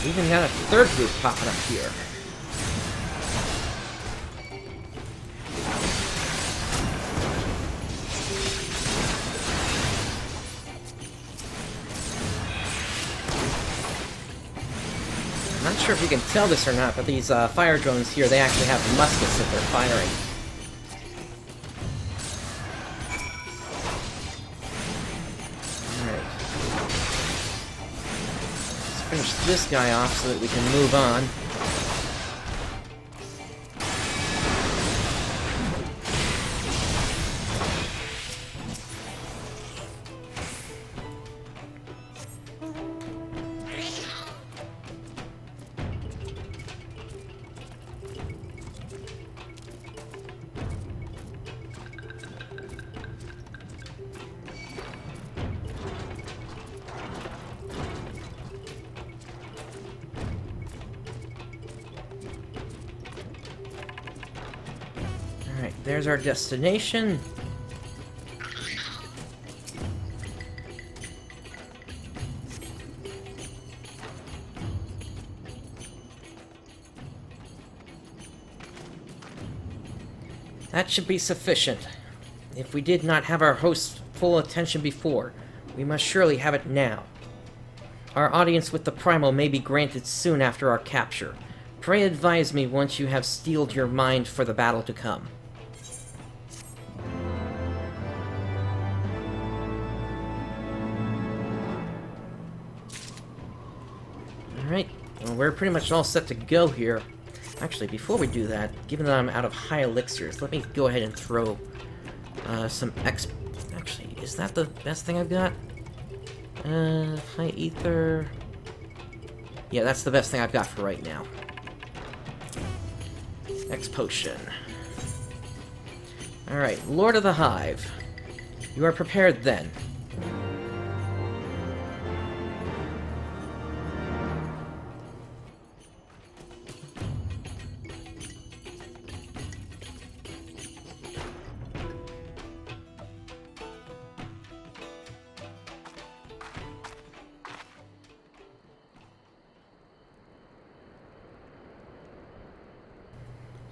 We even got a third group popping up here. I'm not sure if you can tell this or not, but these fire drones here, they actually have muskets that they're firing. Finish this guy off so that we can move on. Alright, there's our destination. That should be sufficient. If we did not have our host's full attention before, we must surely have it now. Our audience with the Primal may be granted soon after our capture. Pray advise me once you have steeled your mind for the battle to come. Alright, well, we're pretty much all set to go here. Actually, before we do that, given that I'm out of high elixirs, let me go ahead and throw some Actually, is that the best thing I've got? High ether... Yeah, that's the best thing I've got for right now. X potion. Alright, Lord of the Hive. You are prepared then.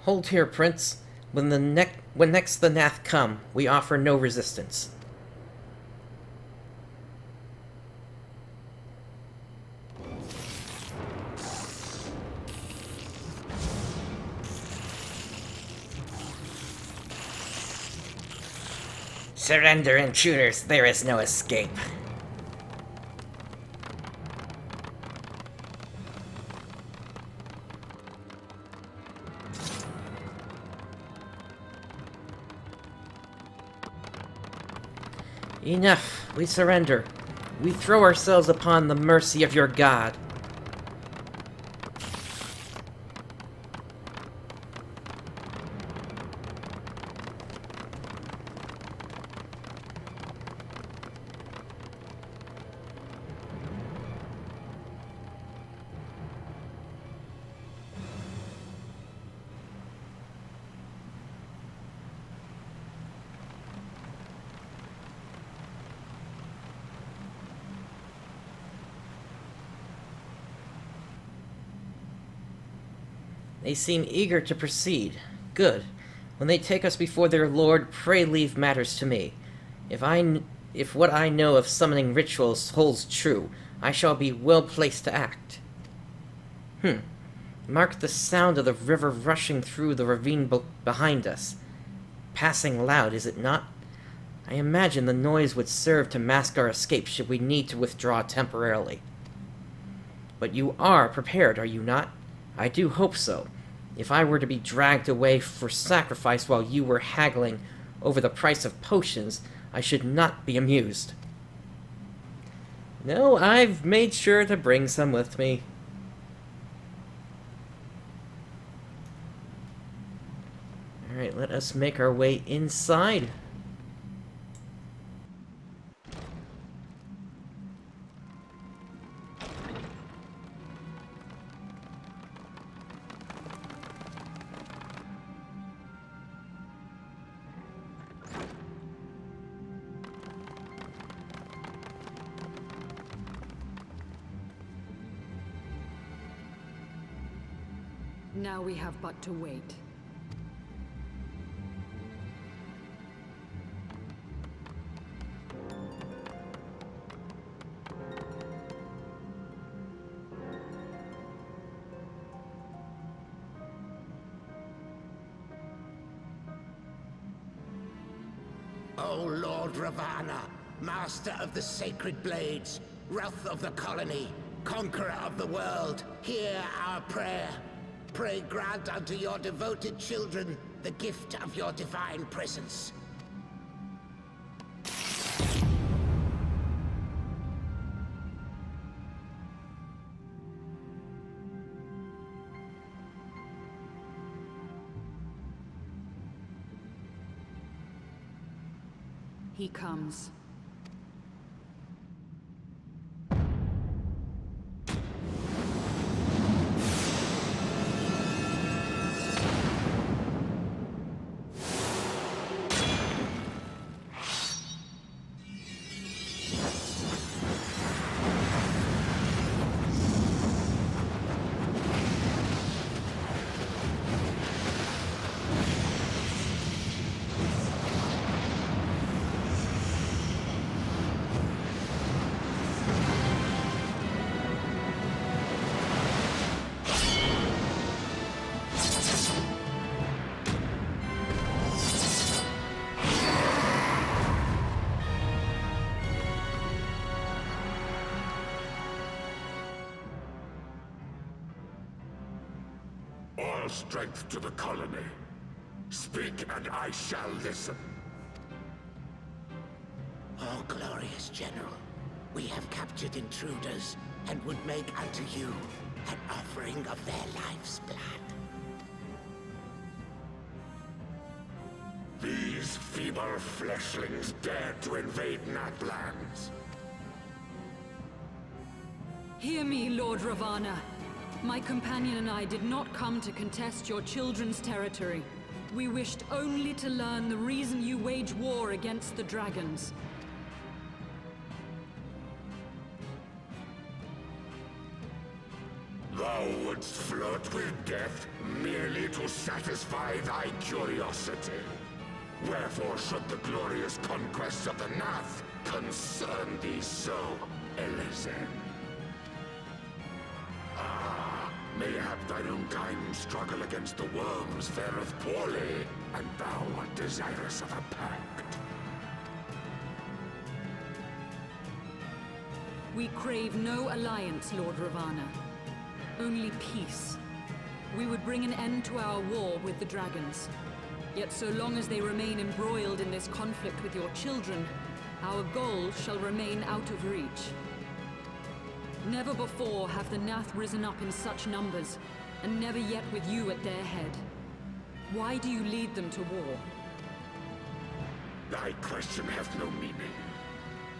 Hold here, Prince. When next the Nath come, we offer no resistance. Surrender, intruders. There is no escape. Enough. We surrender. We throw ourselves upon the mercy of your god. They seem eager to proceed. Good. When they take us before their lord, pray leave matters to me. If what I know of summoning rituals holds true, I shall be well placed to act. Mark the sound of the river rushing through the ravine behind us. Passing loud, is it not? I imagine the noise would serve to mask our escape should we need to withdraw temporarily. But you are prepared, are you not? I do hope so. If I were to be dragged away for sacrifice while you were haggling over the price of potions, I should not be amused. No, I've made sure to bring some with me. Alright, let us make our way inside. Now we have but to wait. O Lord Ravana, master of the sacred blades, wrath of the colony, conqueror of the world, hear our prayer. Pray grant unto your devoted children the gift of your divine presence. He comes. All strength to the colony. Speak and I shall listen. Oh, glorious General, we have captured intruders and would make unto you an offering of their life's blood. These feeble fleshlings dared to invade Natlands. Hear me, Lord Ravana. My companion and I did not come to contest your children's territory. We wished only to learn the reason you wage war against the dragons. Thou wouldst flirt with death merely to satisfy thy curiosity. Wherefore should the glorious conquests of the Nath concern thee so, Elezen? Mayhap thine own kind struggle against the worms fareth poorly, and thou art desirous of a pact. We crave no alliance, Lord Ravana. Only peace. We would bring an end to our war with the dragons. Yet so long as they remain embroiled in this conflict with your children, our goal shall remain out of reach. Never before have the Nath risen up in such numbers, and never yet with you at their head. Why do you lead them to war? Thy question hath no meaning.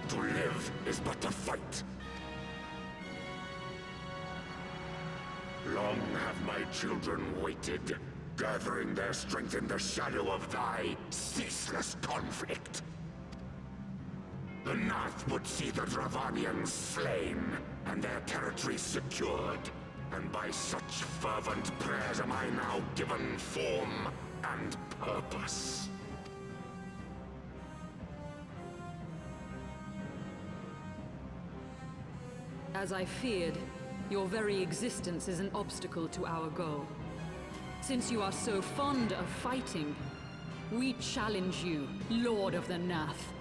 To live is but to fight. Long have my children waited, gathering their strength in the shadow of thy ceaseless conflict. The Nath would see the Dravanians slain, and their territory secured. And by such fervent prayers am I now given form and purpose. As I feared, your very existence is an obstacle to our goal. Since you are so fond of fighting, we challenge you, Lord of the Nath,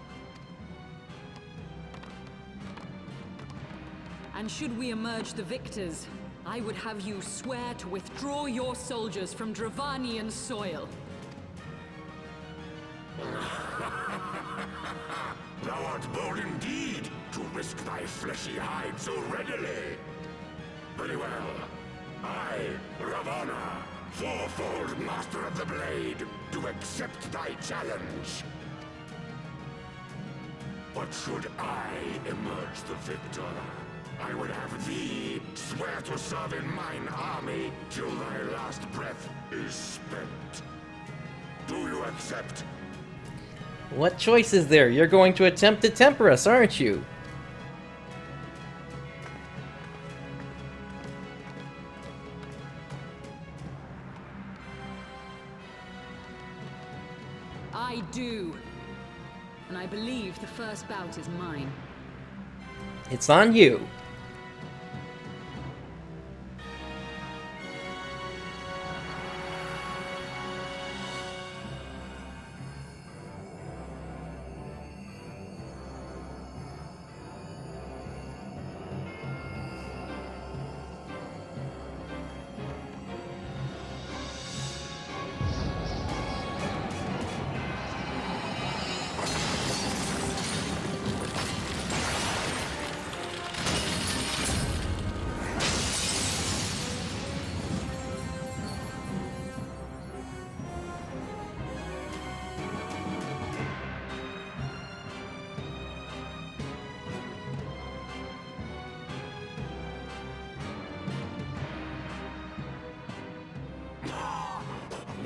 And should we emerge the victors, I would have you swear to withdraw your soldiers from Dravanian soil. Thou art bold indeed to risk thy fleshy hide so readily. Very well. I, Ravana, fourfold Master of the Blade, do accept thy challenge. But should I emerge the victor, I would have thee swear to serve in mine army till thy last breath is spent. Do you accept? What choice is there? You're going to attempt to temper us, aren't you? I do. And I believe the first bout is mine. It's on you.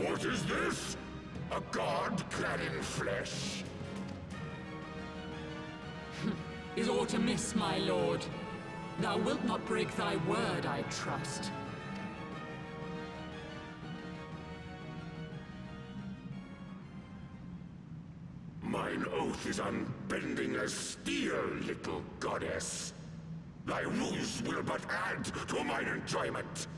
What is this? A god clad in flesh? Is aught amiss, my lord? Thou wilt not break thy word, I trust. Mine oath is unbending as steel, little goddess. Thy ruse will but add to mine enjoyment.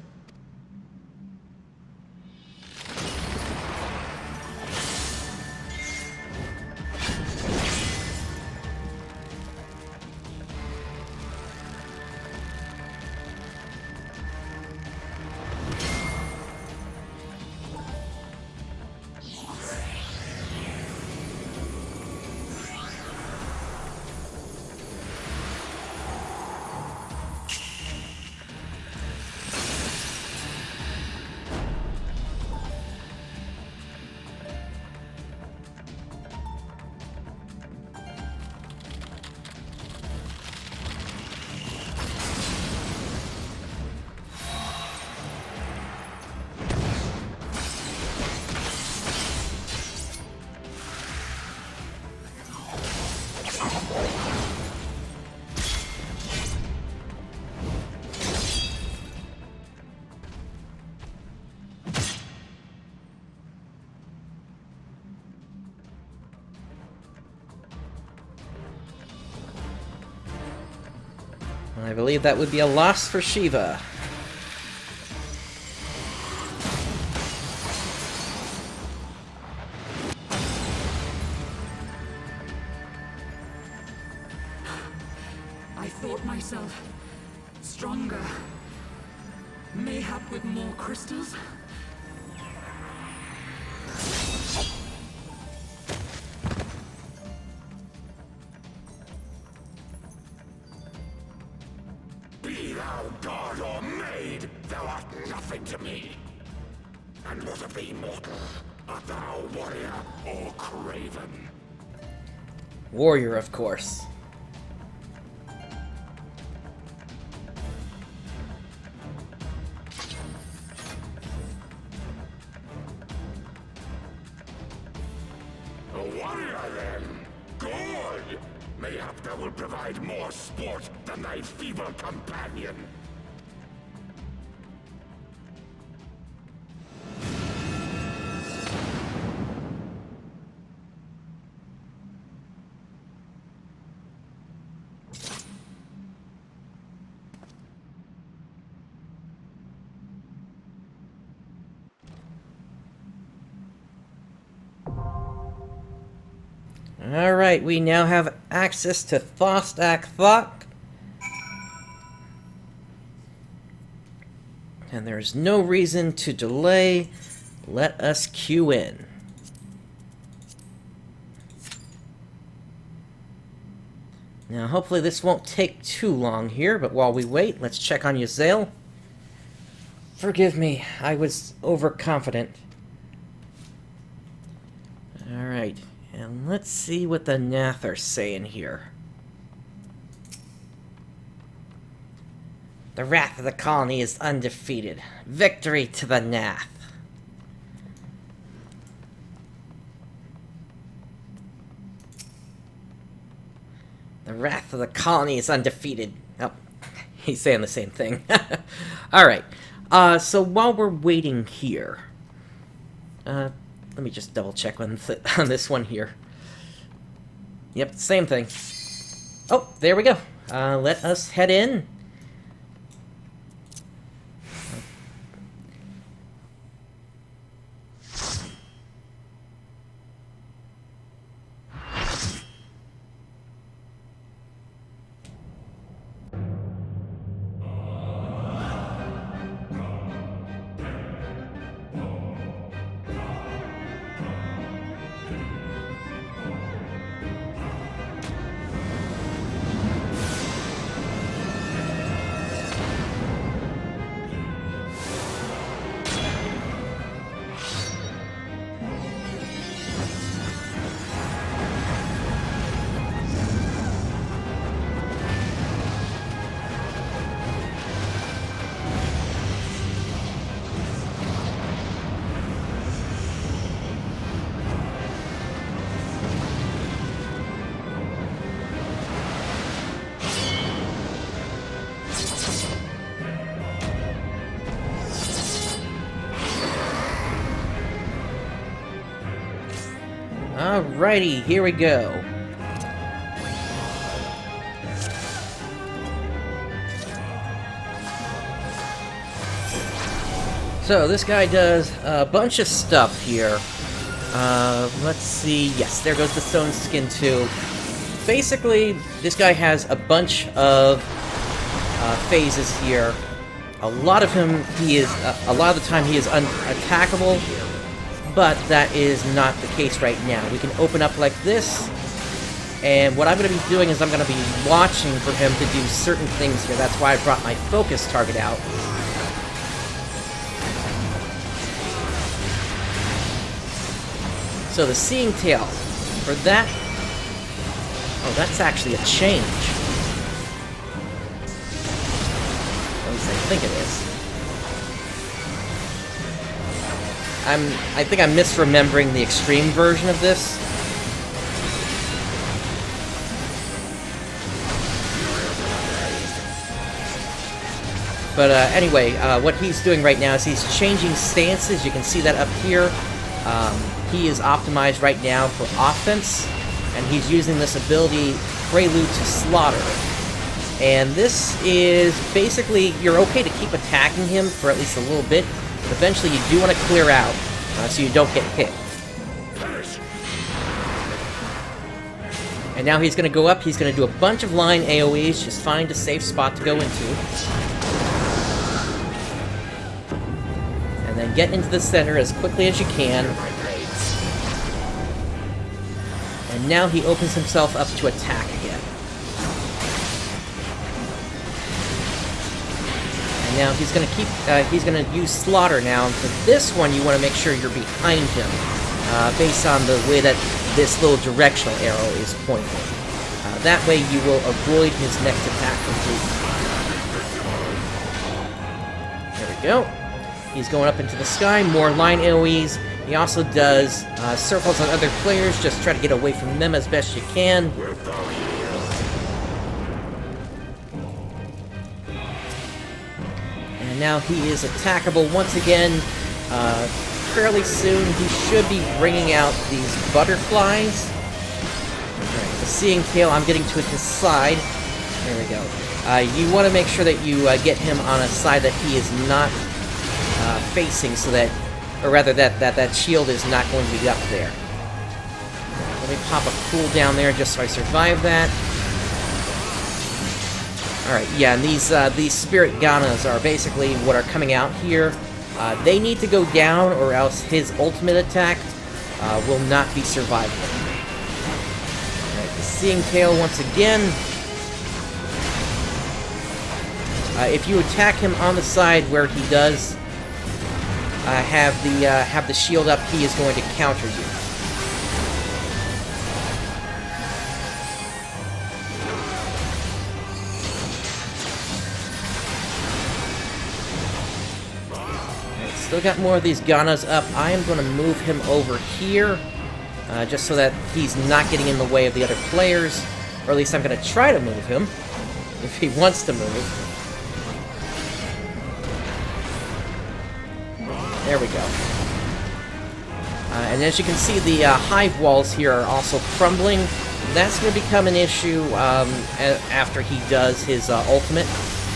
I believe that would be a loss for Shiva. I thought myself stronger. Mayhap with more crystals? Be thou god or maid, thou art nothing to me. And what of thee, mortal? Art thou warrior or craven? Warrior, of course. A warrior, then? Good! Mayhap thou will provide more sport than thy feeble companion. Alright, we now have access to Thostak Thok. and there's no reason to delay. Let us queue in. Now, hopefully this won't take too long here, but while we wait, let's check on Yazel. Forgive me, I was overconfident. Alright, and let's see what the Nath are saying here. The wrath of the colony is undefeated. Victory to the Nath. The wrath of the colony is undefeated. Oh, he's saying the same thing. Alright, so while we're waiting here, let me just double check on this one here. Yep, same thing. Oh, there we go. Let us head in. Alrighty, here we go. So, this guy does a bunch of stuff here. Let's see. Yes, there goes the stone skin too. Basically, this guy has a bunch of phases here. A lot of the time he is unattackable. But that is not the case right now. We can open up like this, and what I'm going to be doing is I'm going to be watching for him to do certain things here. That's why I brought my focus target out. So the Seeing Tail, for that... Oh, that's actually a change. At least I think it is. I think I'm misremembering the extreme version of this. But anyway, what he's doing right now is he's changing stances. You can see that up here. He is optimized right now for offense, and he's using this ability, Prelude to Slaughter. And this is basically, you're okay to keep attacking him for at least a little bit. Eventually, you do want to clear out, so you don't get hit. And now he's going to go up, he's going to do a bunch of line AoEs, just find a safe spot to go into. And then get into the center as quickly as you can. And now he opens himself up to attack again. Now he's going to he's going to use Slaughter now, and for this one you want to make sure you're behind him, based on the way that this little directional arrow is pointing. That way you will avoid his next attack completely. There we go. He's going up into the sky, more line AoEs. He also does circles on other players, just try to get away from them as best you can. And now he is attackable once again. Fairly soon he should be bringing out these butterflies. Right, the Seeing Tail, I'm getting to his side. There we go. You want to make sure that you get him on a side that he is not facing, so that, or rather that shield is not going to be up there. Let me pop a cooldown there just so I survive that. Alright, yeah, and these Spirit Ganas are basically what are coming out here. They need to go down, or else his ultimate attack will not be survivable. Alright, the Seeing Tail once again. If you attack him on the side where he does have the shield up, he is going to counter you. Still got more of these Ganas up. I am going to move him over here, just so that he's not getting in the way of the other players. Or at least I'm going to try to move him, if he wants to move. There we go. And as you can see, the hive walls here are also crumbling. That's going to become an issue after he does his ultimate.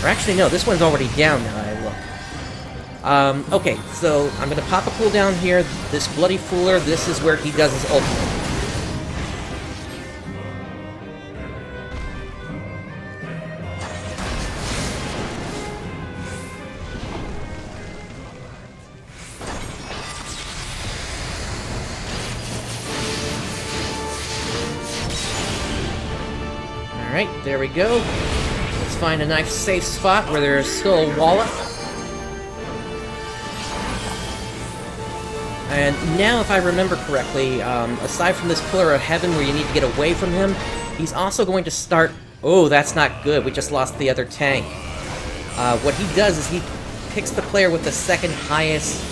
Or actually, no, this one's already down now, I look. Okay, so I'm gonna pop a cooldown here. This Bloody Fooler, this is where he does his ultimate. Alright, there we go. Let's find a nice safe spot where there's still a wall up. And now, if I remember correctly, aside from this Pillar of Heaven where you need to get away from him, he's also going to start... Oh, that's not good. We just lost the other tank. What he does is he picks the player with the second highest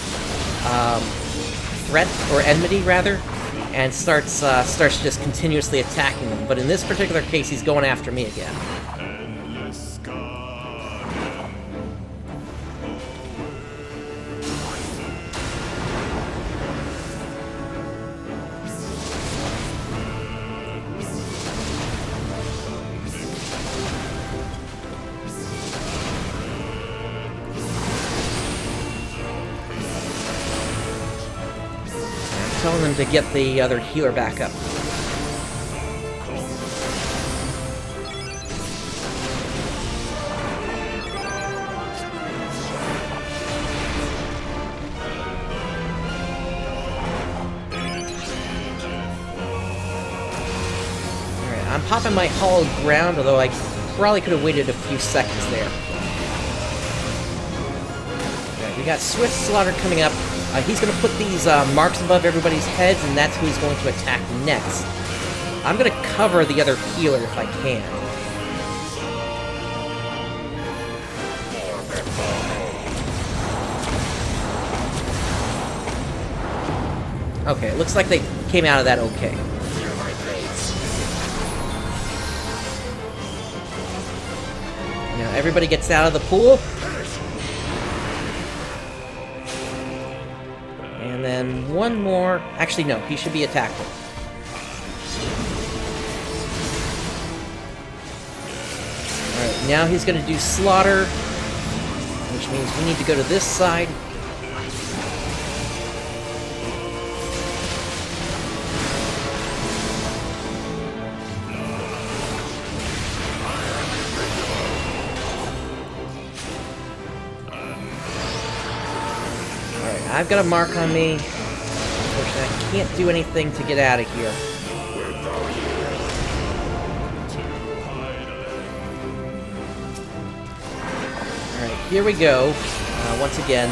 threat, or enmity, rather, and starts just continuously attacking them. But in this particular case, he's going after me again. Telling them to get the other healer back up. Alright, I'm popping my Hallowed Ground, although I probably could have waited a few seconds there. Okay, we got Swift Slaughter coming up. He's going to put these marks above everybody's heads, and that's who he's going to attack next. I'm going to cover the other healer if I can. Okay, it looks like they came out of that okay. Now everybody gets out of the pool. And then one more... Actually, no, he should be attacked. Alright, now he's going to do Slaughter, which means we need to go to this side. I've got a mark on me. Unfortunately, I can't do anything to get out of here. Alright, here we go. Once again.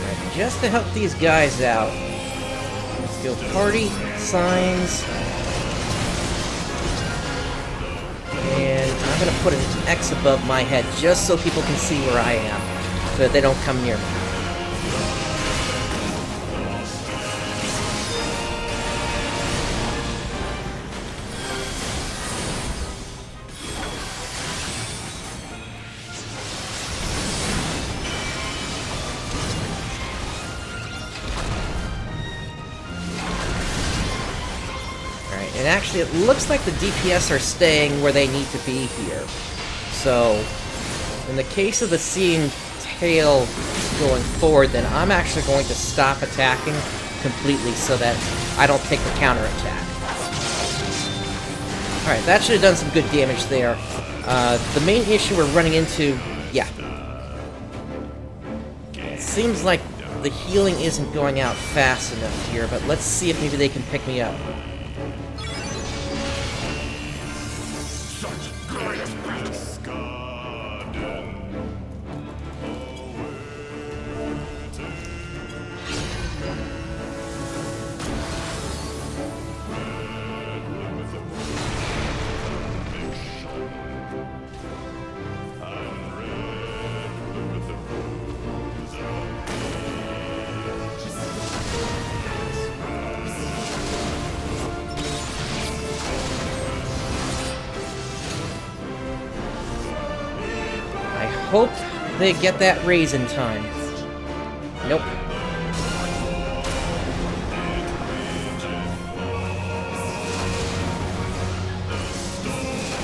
Alright, just to help these guys out. Let's go Party, Signs. And I'm going to put an X above my head just so people can see where I am, so that they don't come near me. And actually, it looks like the DPS are staying where they need to be here. So, in the case of the Seeing Tail going forward, then I'm actually going to stop attacking, completely so that I don't take the counterattack. Alright, that should have done some good damage there. The main issue we're running into... yeah. It seems like the healing isn't going out fast enough here, but let's see if maybe they can pick me up. Hope they get that raise in time. Nope.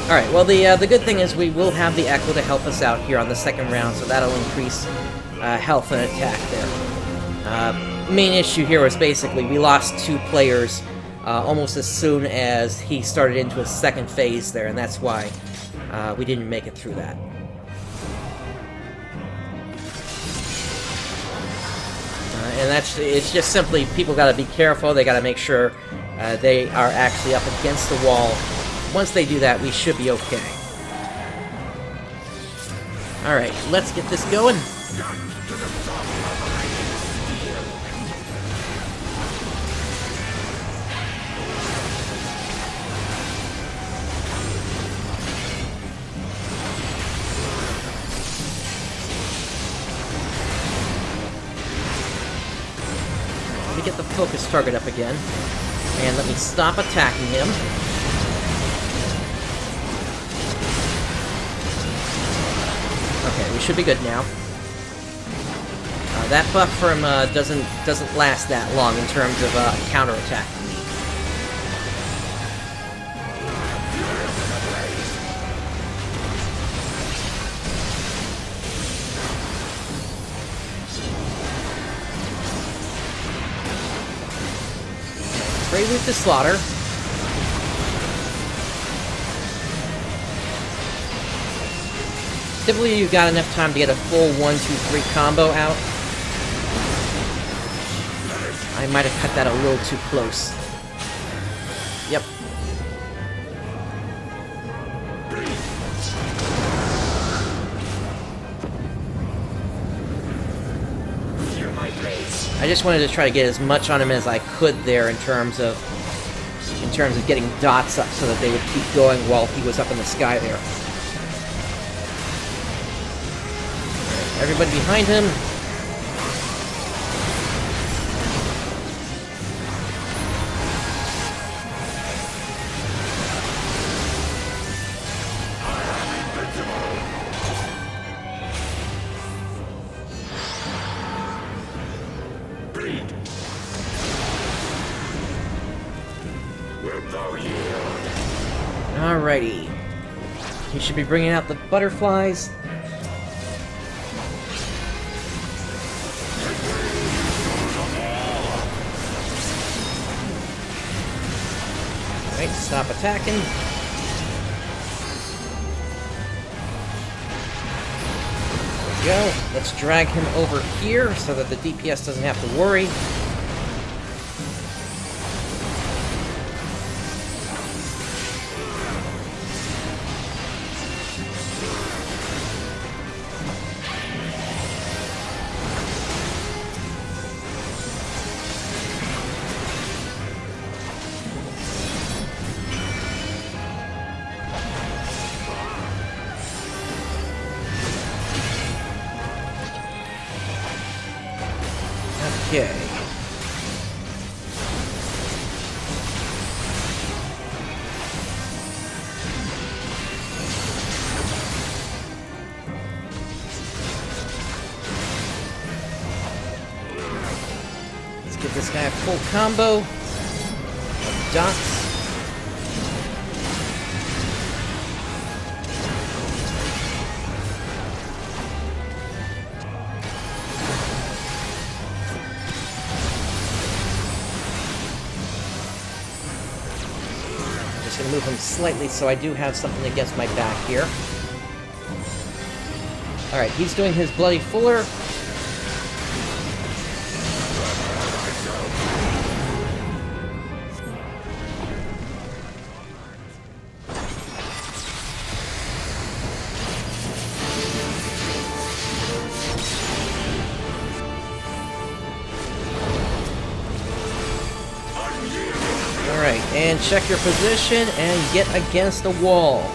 Alright, well the good thing is we will have the Echo to help us out here on the second round, so that'll increase health and attack there. Main issue here was basically we lost 2 players almost as soon as he started into his second phase there, and that's why we didn't make it through that. And it's just simply, people gotta be careful, they gotta make sure they are actually up against the wall. Once they do that, we should be okay. Alright, let's get this going. Get the focus target up again, and let me stop attacking him. Okay, we should be good now. That buff from doesn't last that long in terms of counterattack. Prelude to Slaughter. Typically you've got enough time to get a full 1-2-3 combo out. I might have cut that a little too close. Yep. I just wanted to try to get as much on him as I could there in terms of getting dots up so that they would keep going while he was up in the sky there. Everybody behind him. Alrighty. He should be bringing out the butterflies. Alright, stop attacking. There we go. Let's drag him over here so that the DPS doesn't have to worry. Okay. Let's give this guy a full combo of dots. just gonna move him slightly so I do have something against my back here. Alright, he's doing his Bloody Fuller. Alright, and check your position and get against the wall.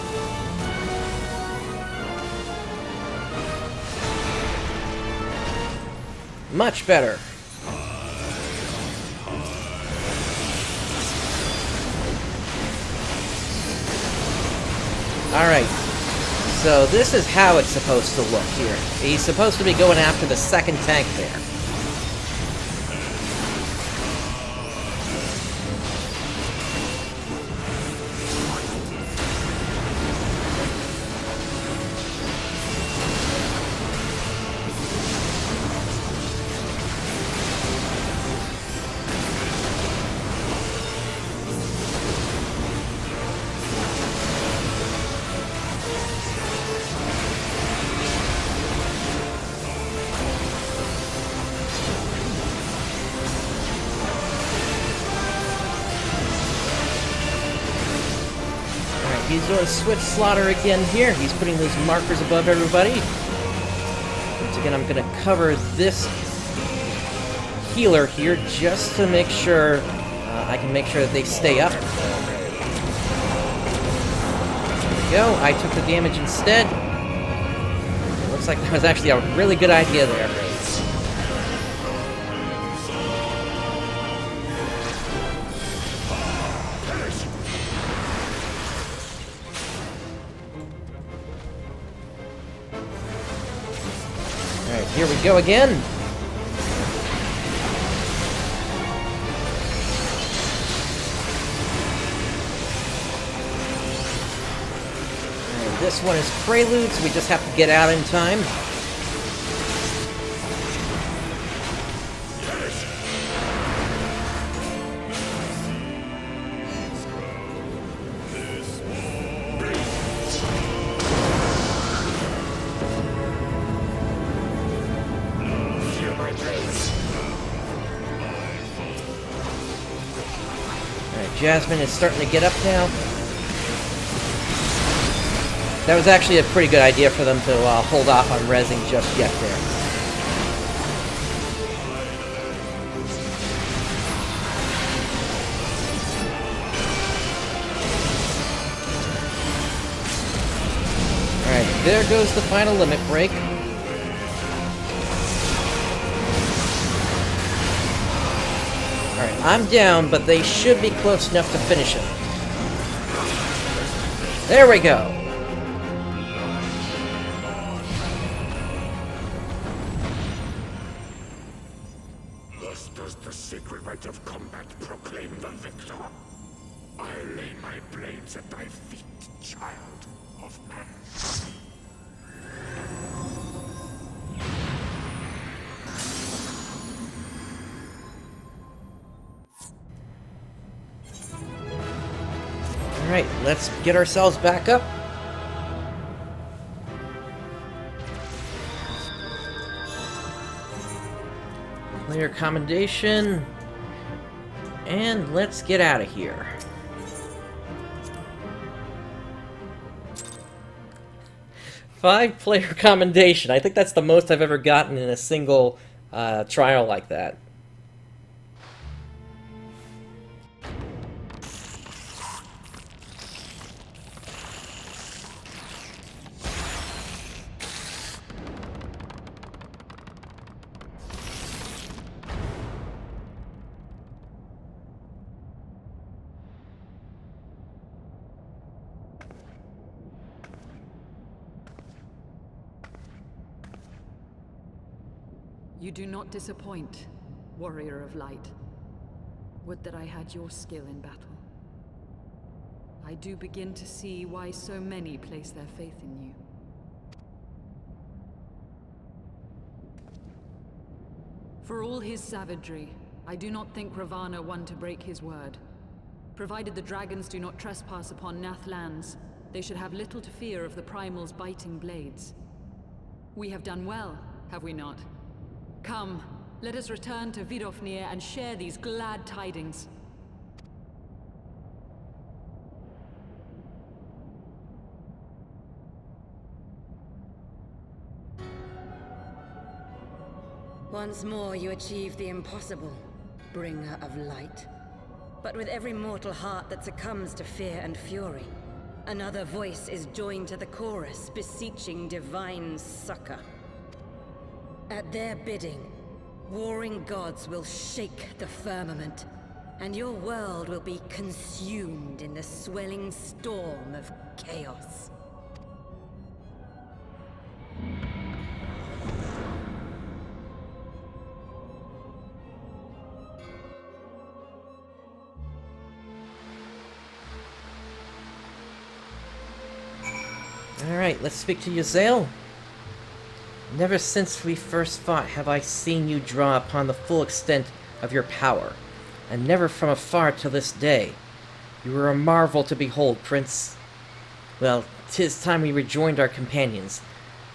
Much better. Alright, so this is how it's supposed to look here. He's supposed to be going after the second tank there. He's doing Switch Slaughter again here. He's putting those markers above everybody. Once again, I'm going to cover this healer here just to make sure I can make sure that they stay up. There we go. I took the damage instead. It looks like that was actually a really good idea there. Here we go again. And this one is Prelude, so we just have to get out in time. Jasmine is starting to get up now. That was actually a pretty good idea for them to hold off on rezzing just yet there. Alright, there goes the final limit break. Alright, I'm down, but they should be close enough to finish it. There we go! Thus does the sacred rite of combat proclaim the victor. I lay my blades at thy feet, child of man. Alright, let's get ourselves back up. Player commendation. And let's get out of here. Five player commendation. I think that's the most I've ever gotten in a single trial like that. You do not disappoint, warrior of light. Would that I had your skill in battle. I do begin to see why so many place their faith in you. For all his savagery, I do not think Ravana one to break his word. Provided the dragons do not trespass upon Nath lands, they should have little to fear of the Primal's biting blades. We have done well, have we not? Come, let us return to Vidofnir and share these glad tidings. Once more you achieve the impossible, bringer of light. But with every mortal heart that succumbs to fear and fury, another voice is joined to the chorus, beseeching divine succor. At their bidding, warring gods will shake the firmament, and your world will be consumed in the swelling storm of chaos. Alright, let's speak to Yazel. Never since we first fought have I seen you draw upon the full extent of your power, and never from afar till this day. You are a marvel to behold, Prince. Well, 'tis time we rejoined our companions.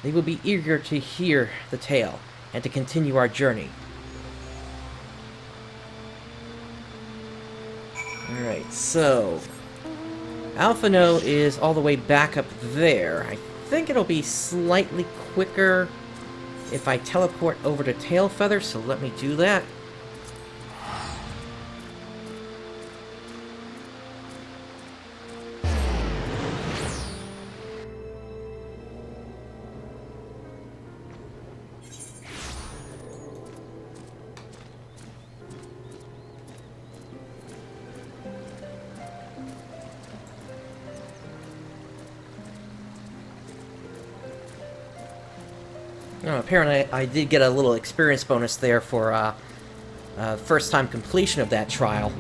They will be eager to hear the tale, and to continue our journey. Alright, so Alphinaud is all the way back up there. I think it'll be slightly quicker if I teleport over to Tailfeather, so let me do that. Oh, apparently I did get a little experience bonus there for first time completion of that trial.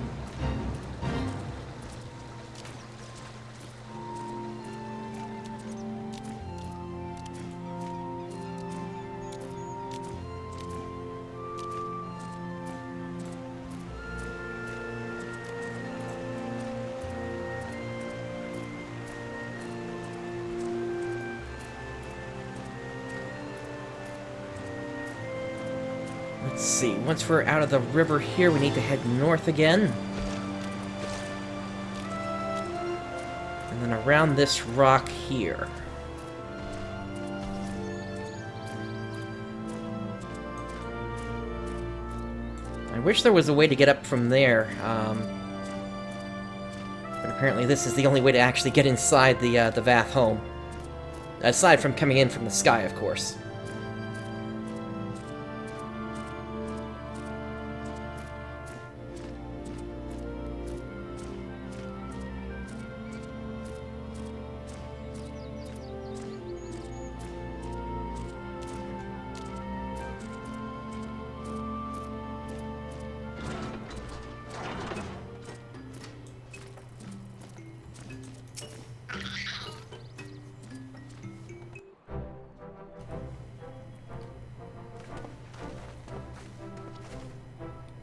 Let's see, once we're out of the river here, we need to head north again. And then around this rock here. I wish there was a way to get up from there, but apparently this is the only way to actually get inside the Vath home. Aside from coming in from the sky, of course.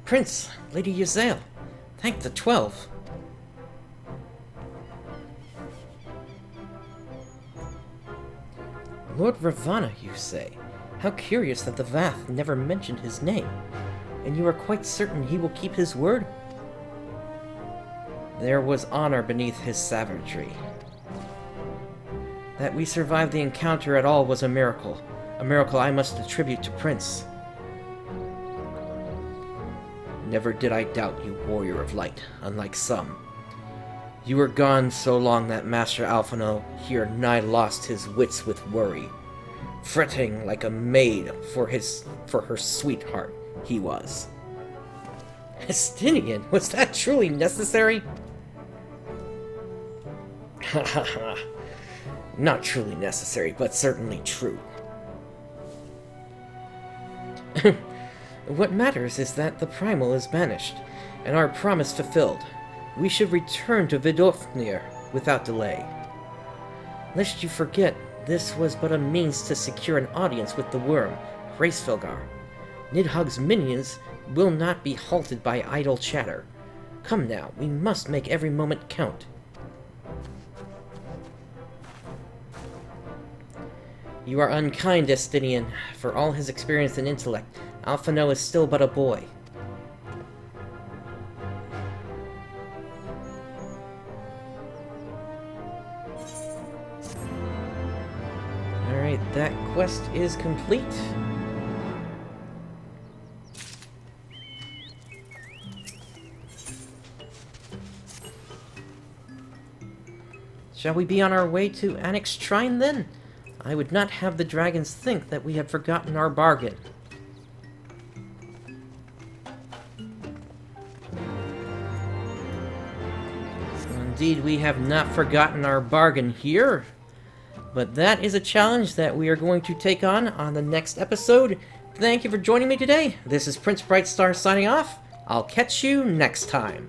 Prince, Lady Yazel, thank the 12. Lord Ravana, you say? How curious that the Vath never mentioned his name. And you are quite certain he will keep his word? There was honor beneath his savagery. That we survived the encounter at all was a miracle I must attribute to Prince. Never did I doubt you, warrior of light, unlike some. You were gone so long that Master Alphinaud here nigh lost his wits with worry, fretting like a maid for her sweetheart he was. Estinian, was that truly necessary? Ha ha ha. Not truly necessary, but certainly true. What matters is that the Primal is banished, and our promise fulfilled. We should return to Vidofnir without delay. Lest you forget, this was but a means to secure an audience with the worm, Hraesvelgar. Nidhugg's minions will not be halted by idle chatter. Come now, we must make every moment count. You are unkind, Estinian. For all his experience and intellect, Alphinaud is still but a boy. Alright, that quest is complete. Shall we be on our way to Annex Shrine, then? I would not have the dragons think that we had forgotten our bargain. Indeed, we have not forgotten our bargain here. But that is a challenge that we are going to take on the next episode. Thank you for joining me today. This is PrinceBrightstar signing off. I'll catch you next time.